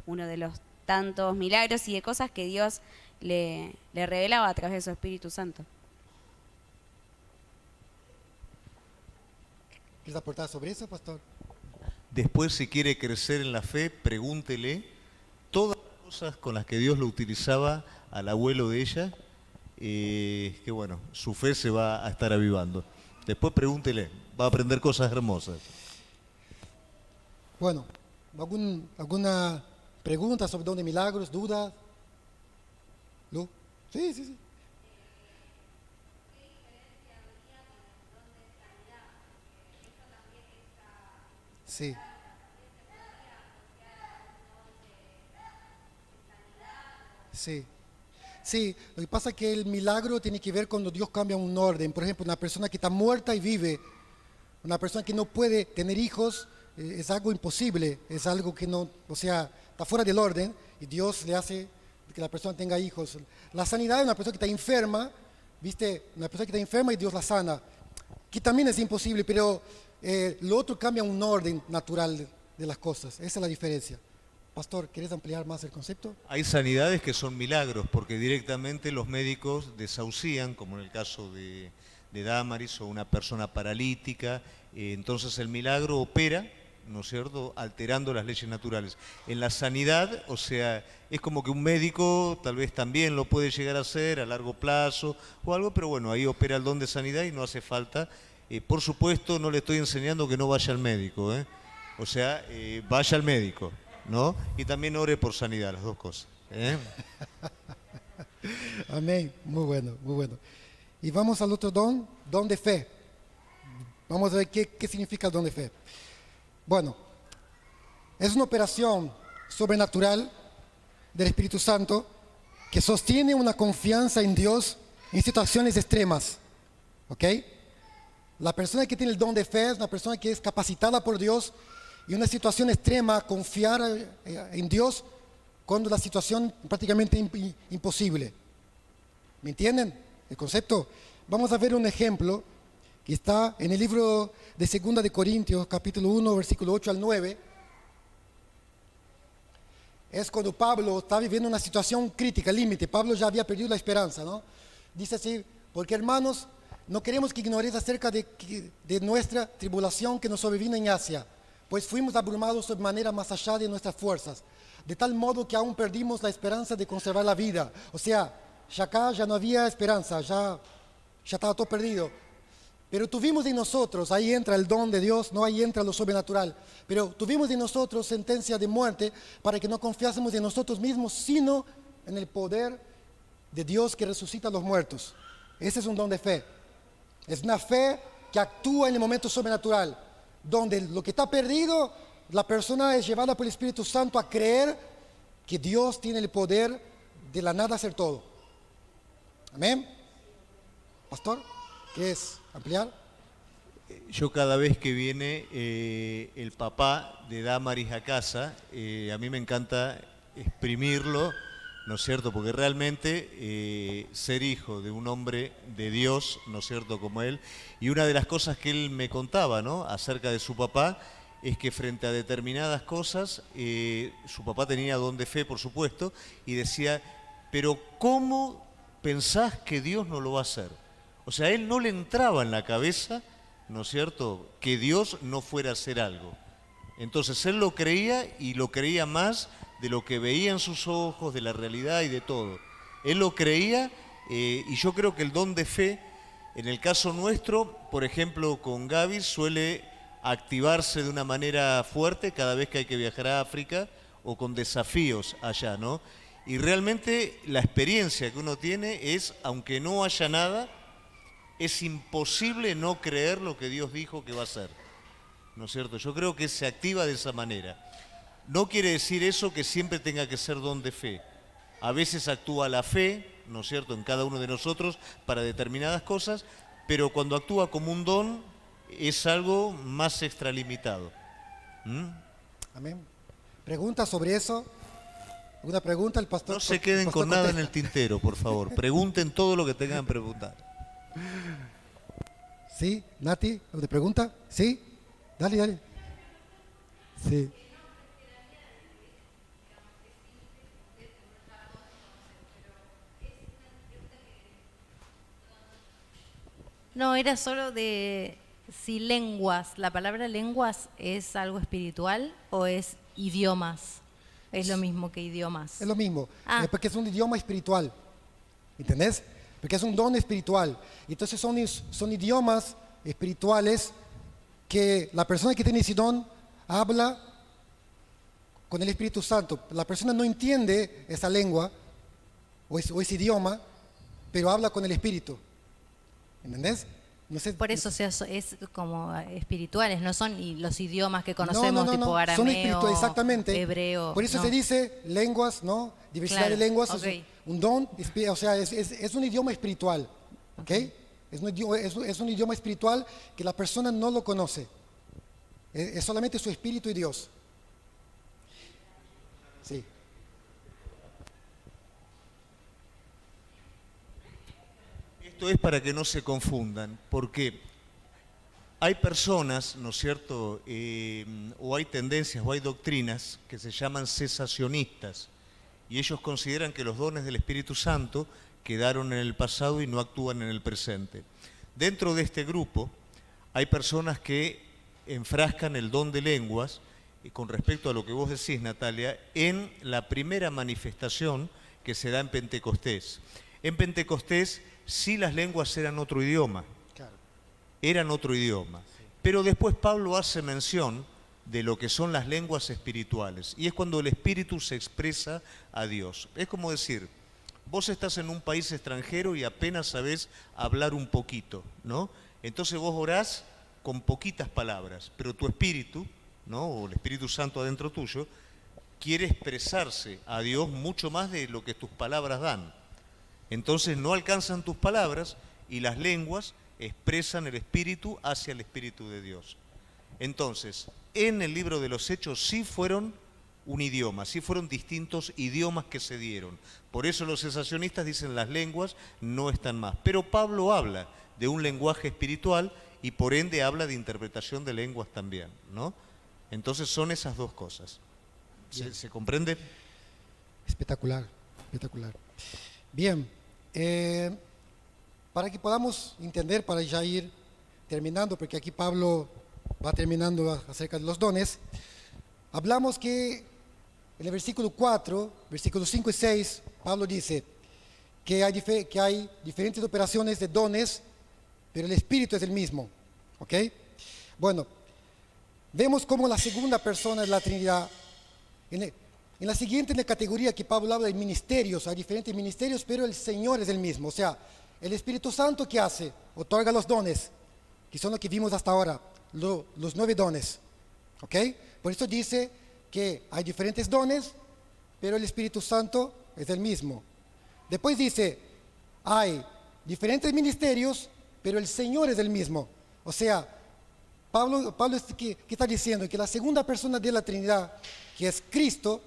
uno de los tantos milagros y de cosas que Dios le revelaba a través de su Espíritu Santo. ¿Quieres aportar sobre eso, pastor? Después, si quiere crecer en la fe, pregúntele todas las cosas con las que Dios lo utilizaba al abuelo de ella, que bueno, su fe se va a estar avivando. Después pregúntele, va a aprender cosas hermosas. Bueno, ¿alguna pregunta sobre don de milagros, dudas? ¿Lu? Sí, sí, sí. Sí. Sí. Sí, lo que pasa es que el milagro tiene que ver cuando Dios cambia un orden. Por ejemplo, una persona que está muerta y vive, una persona que no puede tener hijos, es algo imposible, es algo que no, o sea, está fuera del orden y Dios le hace que la persona tenga hijos. La sanidad es una persona que está enferma, ¿viste? Una persona que está enferma y Dios la sana, que también es imposible, pero lo otro cambia un orden natural de las cosas. Esa es la diferencia. Pastor, ¿quieres ampliar más el concepto? Hay sanidades que son milagros, porque directamente los médicos desahucian, como en el caso de Damaris o una persona paralítica, entonces el milagro opera, ¿no es cierto?, alterando las leyes naturales. En la sanidad, o sea, es como que un médico tal vez también lo puede llegar a hacer a largo plazo o algo, pero bueno, ahí opera el don de sanidad y no hace falta. Por supuesto, no le estoy enseñando que no vaya al médico, o sea, vaya al médico, ¿no? Y también ore por sanidad, las dos cosas. Amén, muy bueno, muy bueno. Y vamos al otro don de fe. Vamos a ver qué significa el don de fe. Bueno, es una operación sobrenatural del Espíritu Santo que sostiene una confianza en Dios en situaciones extremas. ¿Ok? La persona que tiene el don de fe es una persona que es capacitada por Dios y en una situación extrema confiar en Dios cuando la situación es prácticamente imposible. ¿Me entienden el concepto? Vamos a ver un ejemplo que está en el libro de 2 de Corintios, capítulo 1, versículo 8 al 9. Es cuando Pablo está viviendo una situación crítica, límite. Pablo ya había perdido la esperanza, ¿no? Dice así: porque hermanos, no queremos que ignoréis acerca de nuestra tribulación que nos sobrevino en Asia, pues fuimos abrumados de manera más allá de nuestras fuerzas, de tal modo que aún perdimos la esperanza de conservar la vida. O sea, ya acá ya no había esperanza, ya estaba todo perdido. Pero tuvimos en nosotros, ahí entra el don de Dios, no ahí entra lo sobrenatural, pero tuvimos en nosotros sentencia de muerte para que no confiásemos en nosotros mismos, sino en el poder de Dios que resucita a los muertos. Ese es un don de fe. Es una fe que actúa en el momento sobrenatural, donde lo que está perdido, la persona es llevada por el Espíritu Santo a creer que Dios tiene el poder de la nada hacer todo. Amén. Pastor, ¿qué es? ¿Ampliar? Yo cada vez que viene el papá de Damaris a casa, a mí me encanta exprimirlo, ¿no es cierto? Porque realmente ser hijo de un hombre de Dios, ¿no es cierto?, como él, y una de las cosas que él me contaba, ¿no?, acerca de su papá, es que frente a determinadas cosas, su papá tenía don de fe, por supuesto, y decía, pero ¿cómo pensás que Dios no lo va a hacer? O sea, a él no le entraba en la cabeza, ¿no es cierto?, que Dios no fuera a hacer algo. Entonces él lo creía y lo creía más de lo que veía en sus ojos, de la realidad y de todo. Él lo creía y yo creo que el don de fe, en el caso nuestro, por ejemplo, con Gaby, suele activarse de una manera fuerte cada vez que hay que viajar a África o con desafíos allá, ¿no? Y realmente la experiencia que uno tiene es, aunque no haya nada, es imposible no creer lo que Dios dijo que va a hacer, ¿no es cierto? Yo creo que se activa de esa manera. No quiere decir eso que siempre tenga que ser don de fe. A veces actúa la fe, ¿no es cierto?, en cada uno de nosotros para determinadas cosas, pero cuando actúa como un don es algo más extralimitado. Amén. ¿Preguntas sobre eso? ¿Alguna pregunta? El pastor. No se queden con nada en el tintero, por favor. Pregunten todo lo que tengan que preguntar. ¿Sí? Nati, ¿te pregunta? ¿Sí? Dale. Sí. No, era solo de si lenguas, la palabra lenguas es algo espiritual o es idiomas. Es lo mismo que idiomas. Es lo mismo, Ah. porque es un idioma espiritual. ¿Entendés? Porque es un don espiritual. Entonces son idiomas espirituales que la persona que tiene ese don habla con el Espíritu Santo. La persona no entiende esa lengua o ese idioma, pero habla con el Espíritu. ¿Entendés? No sé, Por eso, o sea, es como espirituales, no son los idiomas que no, conocemos, tipo son arameo, espirituales, exactamente. hebreo. Por eso no. se dice lenguas, ¿no? Diversidad Claro, de lenguas, ok. es un don, o sea, es un idioma espiritual, ¿ok? Es un idioma espiritual que la persona no lo conoce. Es solamente su espíritu y Dios. Sí. Esto es para que no se confundan, porque hay personas, ¿no es cierto?, o hay tendencias o hay doctrinas que se llaman cesacionistas, y ellos consideran que los dones del Espíritu Santo quedaron en el pasado y no actúan en el presente. Dentro de este grupo hay personas que enfrascan el don de lenguas, con respecto a lo que vos decís, Natalia, en la primera manifestación que se da en Pentecostés. En Pentecostés sí las lenguas eran otro idioma, Claro. eran otro idioma. Pero después Pablo hace mención de lo que son las lenguas espirituales, y es cuando el Espíritu se expresa a Dios. Es como decir, Vos estás en un país extranjero y apenas sabés hablar un poquito, ¿no? Entonces vos orás con poquitas palabras, pero tu espíritu, ¿no? O el Espíritu Santo adentro tuyo, quiere expresarse a Dios mucho más de lo que tus palabras dan. Entonces no alcanzan tus palabras y las lenguas expresan el Espíritu hacia el Espíritu de Dios. Entonces, en el libro de los Hechos sí fueron un idioma, sí fueron distintos idiomas que se dieron. Por eso los cesacionistas dicen las lenguas no están más. Pero Pablo habla de un lenguaje espiritual y por ende habla de interpretación de lenguas también, ¿no? Entonces son esas dos cosas. ¿Se comprende? Espectacular, espectacular. Bien, para que podamos entender, para ya ir terminando, porque aquí Pablo va terminando acerca de los dones, hablamos que en el versículo 4, versículos 5 y 6, Pablo dice que hay diferentes operaciones de dones, pero el Espíritu es el mismo. ¿Ok? Bueno, vemos como la segunda persona de la Trinidad, en la siguiente categoría que Pablo habla de ministerios, hay diferentes ministerios, pero el Señor es el mismo. O sea, el Espíritu Santo, ¿qué hace? Otorga los dones, que son los que vimos hasta ahora, los 9 dones. ¿Ok? Por eso dice que hay diferentes dones, pero el Espíritu Santo es el mismo. Después dice, hay diferentes ministerios, pero el Señor es el mismo. O sea, Pablo ¿qué está diciendo? Que la segunda persona de la Trinidad, que es Cristo,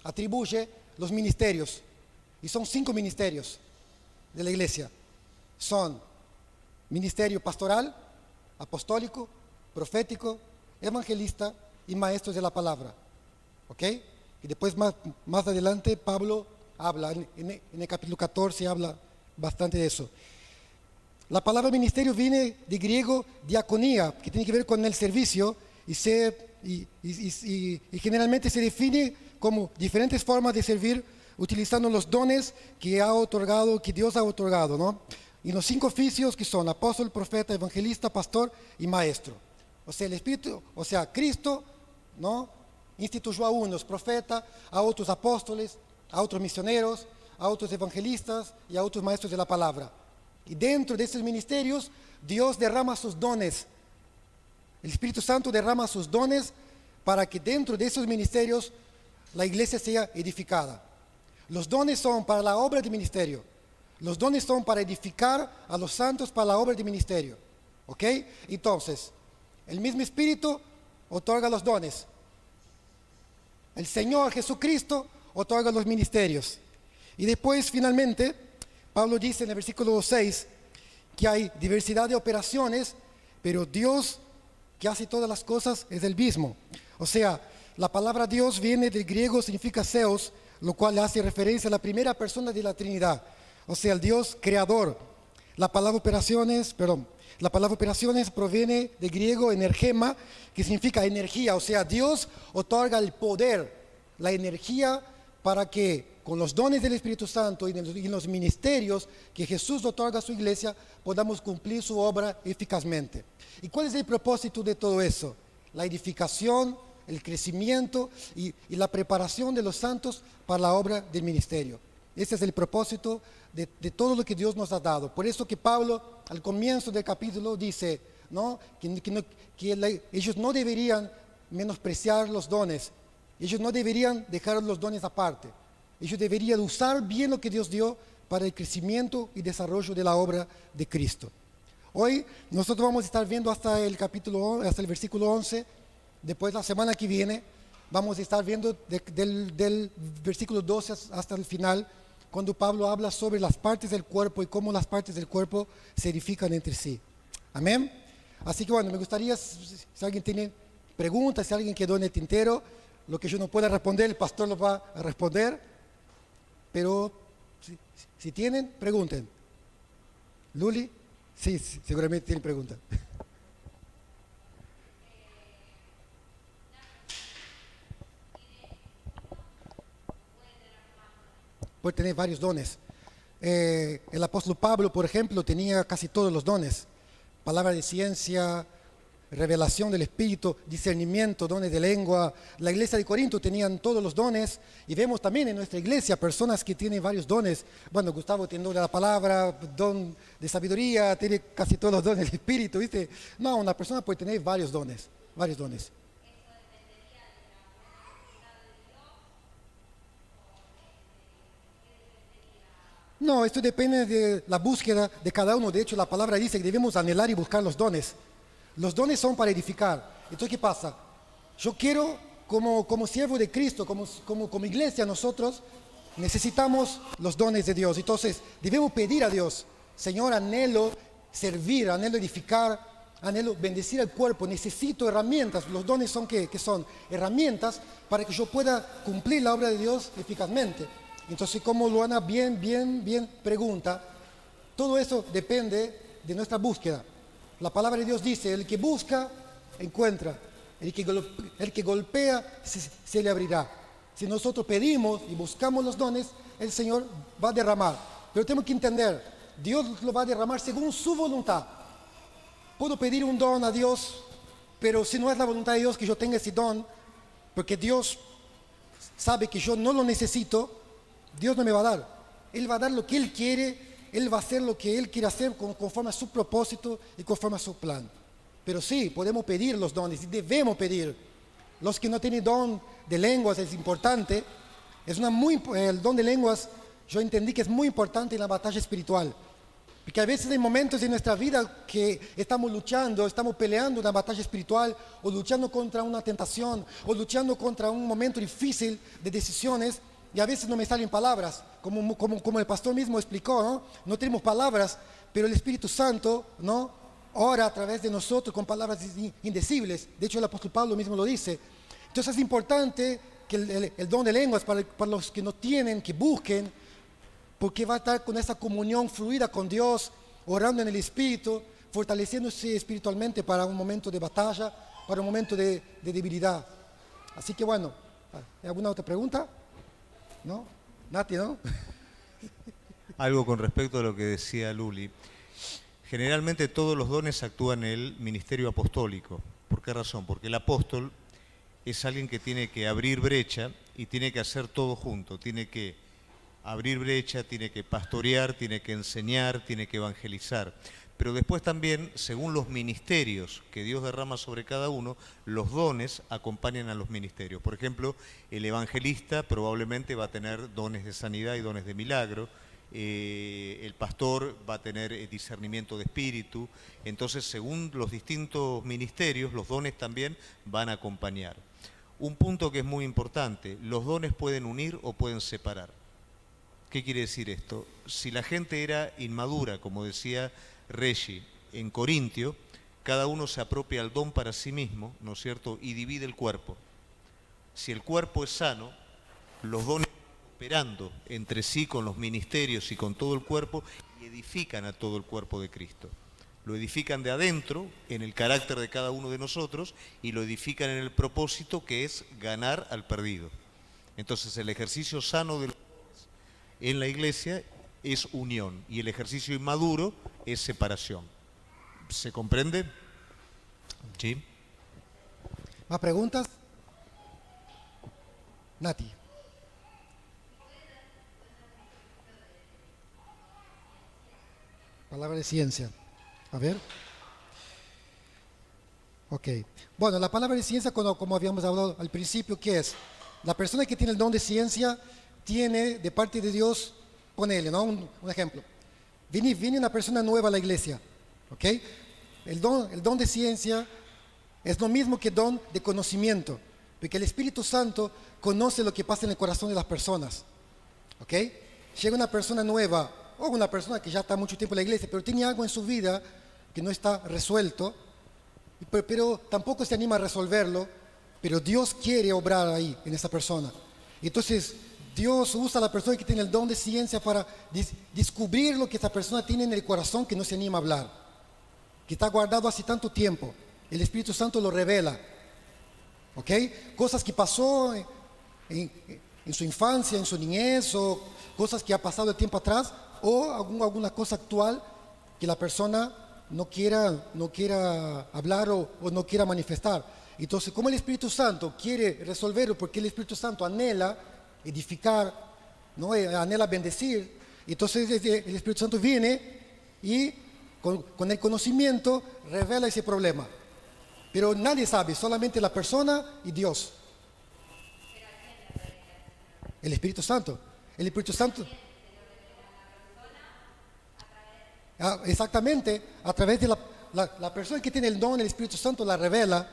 atribuye los ministerios. Y son 5 ministerios de la iglesia. Son ministerio pastoral, apostólico, profético, evangelista y maestros de la palabra. ¿Ok? Y después más adelante Pablo habla, en el capítulo 14 habla bastante de eso. La palabra ministerio viene de griego diaconía, que tiene que ver con el servicio y generalmente se define como diferentes formas de servir utilizando los dones que Dios ha otorgado, ¿no? Y los 5 oficios que son apóstol, profeta, evangelista, pastor y maestro. O sea, el Espíritu, Cristo, ¿no? Instituyó a unos profetas, a otros apóstoles, a otros misioneros, a otros evangelistas y a otros maestros de la palabra. Y dentro de esos ministerios, Dios derrama sus dones. El Espíritu Santo derrama sus dones para que dentro de esos ministerios la iglesia sea edificada. Los dones son para la obra de ministerio. Los dones son para edificar a los santos para la obra de ministerio. ¿Ok? Entonces, el mismo Espíritu otorga los dones. El Señor Jesucristo otorga los ministerios. Y después, finalmente, Pablo dice en el versículo 6 que hay diversidad de operaciones, pero Dios que hace todas las cosas es el mismo. O sea, la palabra Dios viene del griego, significa Theos, lo cual hace referencia a la primera persona de la Trinidad. O sea, el Dios creador. La palabra operaciones proviene del griego energema, que significa energía. O sea, Dios otorga el poder, la energía para que con los dones del Espíritu Santo y en los ministerios que Jesús otorga a su iglesia, podamos cumplir su obra eficazmente. ¿Y cuál es el propósito de todo eso? La edificación, el crecimiento y la preparación de los santos para la obra del ministerio. Ese es el propósito de todo lo que Dios nos ha dado. Por eso que Pablo, al comienzo del capítulo, dice, ¿no? que ellos no deberían menospreciar los dones. Ellos no deberían dejar los dones aparte. Ellos deberían usar bien lo que Dios dio para el crecimiento y desarrollo de la obra de Cristo. Hoy nosotros vamos a estar viendo hasta el versículo 11. Después, la semana que viene, vamos a estar viendo del versículo 12 hasta el final, cuando Pablo habla sobre las partes del cuerpo y cómo las partes del cuerpo se edifican entre sí. Amén. Así que bueno, me gustaría, si alguien tiene preguntas, si alguien quedó en el tintero, lo que yo no pueda responder, el pastor lo va a responder. Pero si tienen, pregunten. Luli, sí, seguramente tienen preguntas. Puede tener varios dones. El apóstol Pablo, por ejemplo, tenía casi todos los dones. Palabra de ciencia, revelación del Espíritu, discernimiento, dones de lengua. La iglesia de Corinto tenían todos los dones y vemos también en nuestra iglesia personas que tienen varios dones. Bueno, Gustavo tiene don de la palabra, don de sabiduría, tiene casi todos los dones del Espíritu, ¿viste? No, una persona puede tener varios dones, varios dones. No, esto depende de la búsqueda de cada uno. De hecho, la palabra dice que debemos anhelar y buscar los dones. Los dones son para edificar. Entonces, ¿qué pasa? Yo quiero, como siervo de Cristo, como iglesia, nosotros necesitamos los dones de Dios. Entonces, debemos pedir a Dios, Señor, anhelo servir, anhelo edificar, anhelo bendecir al cuerpo. Necesito herramientas. Los dones son, ¿qué son? Herramientas para que yo pueda cumplir la obra de Dios eficazmente. Entonces, como Luana bien pregunta, todo eso depende de nuestra búsqueda. La palabra de Dios dice, el que busca, encuentra. El que golpea, se le abrirá. Si nosotros pedimos y buscamos los dones, el Señor va a derramar. Pero tenemos que entender, Dios lo va a derramar según su voluntad. Puedo pedir un don a Dios, pero si no es la voluntad de Dios que yo tenga ese don, porque Dios sabe que yo no lo necesito, Dios no me va a dar. Él va a dar lo que Él quiere, Él va a hacer lo que Él quiere hacer conforme a su propósito y conforme a su plan. Pero sí, podemos pedir los dones y debemos pedir. Los que no tienen don de lenguas es importante. El don de lenguas, yo entendí que es muy importante en la batalla espiritual. Porque a veces hay momentos en nuestra vida que estamos luchando, estamos peleando una batalla espiritual, o luchando contra una tentación, o luchando contra un momento difícil de decisiones, y a veces no me salen palabras, como el pastor mismo explicó, ¿no? No tenemos palabras, pero el Espíritu Santo, ¿no?, ora a través de nosotros con palabras indecibles. De hecho, el apóstol Pablo mismo lo dice. Entonces es importante que el don de lenguas para los que no tienen, que busquen, porque va a estar con esa comunión fluida con Dios, orando en el Espíritu, fortaleciéndose espiritualmente para un momento de batalla, para un momento de debilidad. Así que bueno, ¿alguna otra pregunta? ¿No? Nati, ¿no? Algo con respecto a lo que decía Luli. Generalmente todos los dones actúan en el ministerio apostólico. ¿Por qué razón? Porque el apóstol es alguien que tiene que abrir brecha y tiene que hacer todo junto. Tiene que abrir brecha, tiene que pastorear, tiene que enseñar, tiene que evangelizar. Pero después también, según los ministerios que Dios derrama sobre cada uno, los dones acompañan a los ministerios. Por ejemplo, el evangelista probablemente va a tener dones de sanidad y dones de milagro. El pastor va a tener discernimiento de espíritu. Entonces, según los distintos ministerios, los dones también van a acompañar. Un punto que es muy importante, los dones pueden unir o pueden separar. ¿Qué quiere decir esto? Si la gente era inmadura, como decía Reggie, en Corintio, cada uno se apropia el don para sí mismo, ¿no es cierto?, y divide el cuerpo. Si el cuerpo es sano, los dones operando entre sí con los ministerios y con todo el cuerpo y edifican a todo el cuerpo de Cristo. Lo edifican de adentro, en el carácter de cada uno de nosotros, y lo edifican en el propósito que es ganar al perdido. Entonces el ejercicio sano de los dones en la iglesia es unión y el ejercicio inmaduro es separación. ¿Se comprende? ¿Sí? ¿Más preguntas? Nati. Palabra de ciencia. A ver. Ok. Bueno, la palabra de ciencia, como habíamos hablado al principio, ¿qué es? La persona que tiene el don de ciencia tiene de parte de Dios, ponele, ¿no? Un ejemplo. Viene una persona nueva a la iglesia, ¿ok? El don de ciencia es lo mismo que don de conocimiento, porque el Espíritu Santo conoce lo que pasa en el corazón de las personas, ¿ok? Llega una persona nueva, o una persona que ya está mucho tiempo en la iglesia, pero tiene algo en su vida que no está resuelto, pero tampoco se anima a resolverlo, pero Dios quiere obrar ahí, en esa persona. Entonces, Dios usa a la persona que tiene el don de ciencia para descubrir lo que esa persona tiene en el corazón que no se anima a hablar, que está guardado hace tanto tiempo. El Espíritu Santo lo revela, ¿ok? Cosas que pasó en su infancia, en su niñez, o cosas que ha pasado el tiempo atrás, o alguna cosa actual que la persona no quiera hablar o no quiera manifestar. Entonces, como el Espíritu Santo quiere resolverlo, porque el Espíritu Santo anhela edificar, ¿no? Anhela bendecir, entonces el Espíritu Santo viene y con el conocimiento revela ese problema. Pero nadie sabe, solamente la persona y Dios. El Espíritu Santo. El Espíritu Santo. Exactamente, a través de la persona que tiene el don, el Espíritu Santo la revela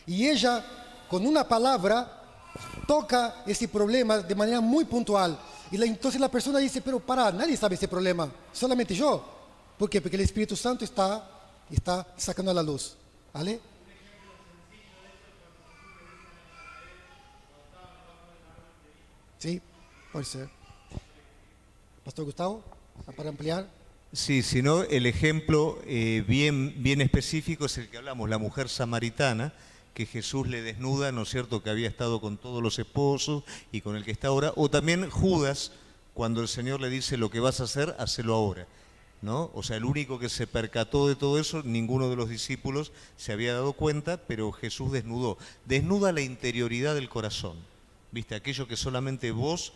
y ella con una palabra toca ese problema de manera muy puntual. Y entonces la persona dice, pero nadie sabe ese problema, solamente yo. ¿Por qué? Porque el Espíritu Santo está sacando a la luz. ¿Vale? Sí, puede ser. Pastor Gustavo, para ampliar. Sí, si no, el ejemplo bien específico es el que hablamos, la mujer samaritana, que Jesús le desnuda, ¿no es cierto?, que había estado con todos los esposos y con el que está ahora, o también Judas, cuando el Señor le dice lo que vas a hacer, hacelo ahora, ¿no? O sea, el único que se percató de todo eso, ninguno de los discípulos se había dado cuenta, pero Jesús desnuda la interioridad del corazón, ¿viste? Aquello que solamente vos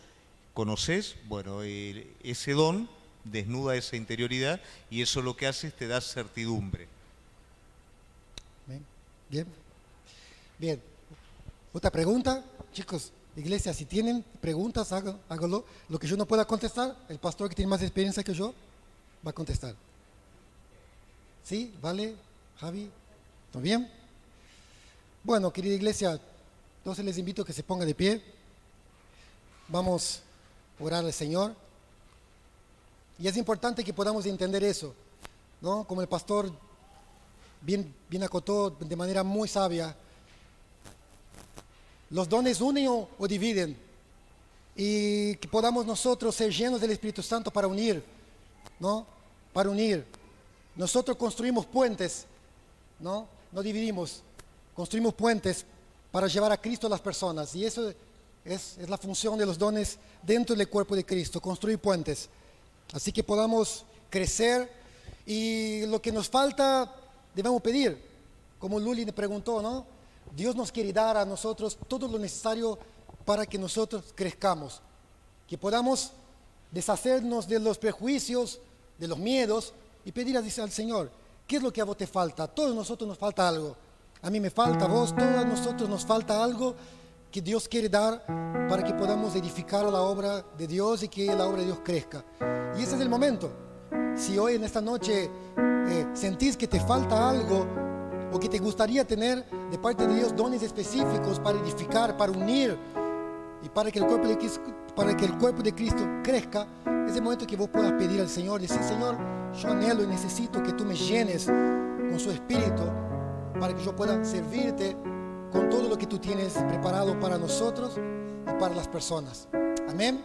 conocés, bueno, ese don desnuda esa interioridad y eso lo que hace es te da certidumbre. Bien. ¿Otra pregunta? Chicos, iglesia, si tienen preguntas, háganlo. Lo que yo no pueda contestar, el pastor que tiene más experiencia que yo va a contestar. ¿Sí? ¿Vale? Javi, ¿todo bien? Bueno, querida iglesia, entonces les invito a que se ponga de pie. Vamos a orar al Señor. Y es importante que podamos entender eso, ¿no? Como el pastor bien acotó de manera muy sabia, los dones unen o dividen, y que podamos nosotros ser llenos del Espíritu Santo para unir, ¿no? Para unir. Nosotros construimos puentes, ¿no? No dividimos, construimos puentes para llevar a Cristo a las personas, y eso es la función de los dones dentro del cuerpo de Cristo, construir puentes. Así que podamos crecer y lo que nos falta debemos pedir, como Luli me preguntó, ¿no? Dios nos quiere dar a nosotros todo lo necesario para que nosotros crezcamos, que podamos deshacernos de los prejuicios, de los miedos y pedir al Señor, ¿qué es lo que a vos te falta? A todos nosotros nos falta algo, a mí me falta, a vos, todos nosotros nos falta algo que Dios quiere dar para que podamos edificar la obra de Dios y que la obra de Dios crezca. Y ese es el momento. Si hoy en esta noche sentís que te falta algo o que te gustaría tener de parte de Dios dones específicos para edificar, para unir y para que el cuerpo de Cristo crezca, es el momento que vos puedas pedir al Señor, decir, Señor, yo anhelo y necesito que tú me llenes con su Espíritu para que yo pueda servirte con todo lo que tú tienes preparado para nosotros y para las personas. Amén.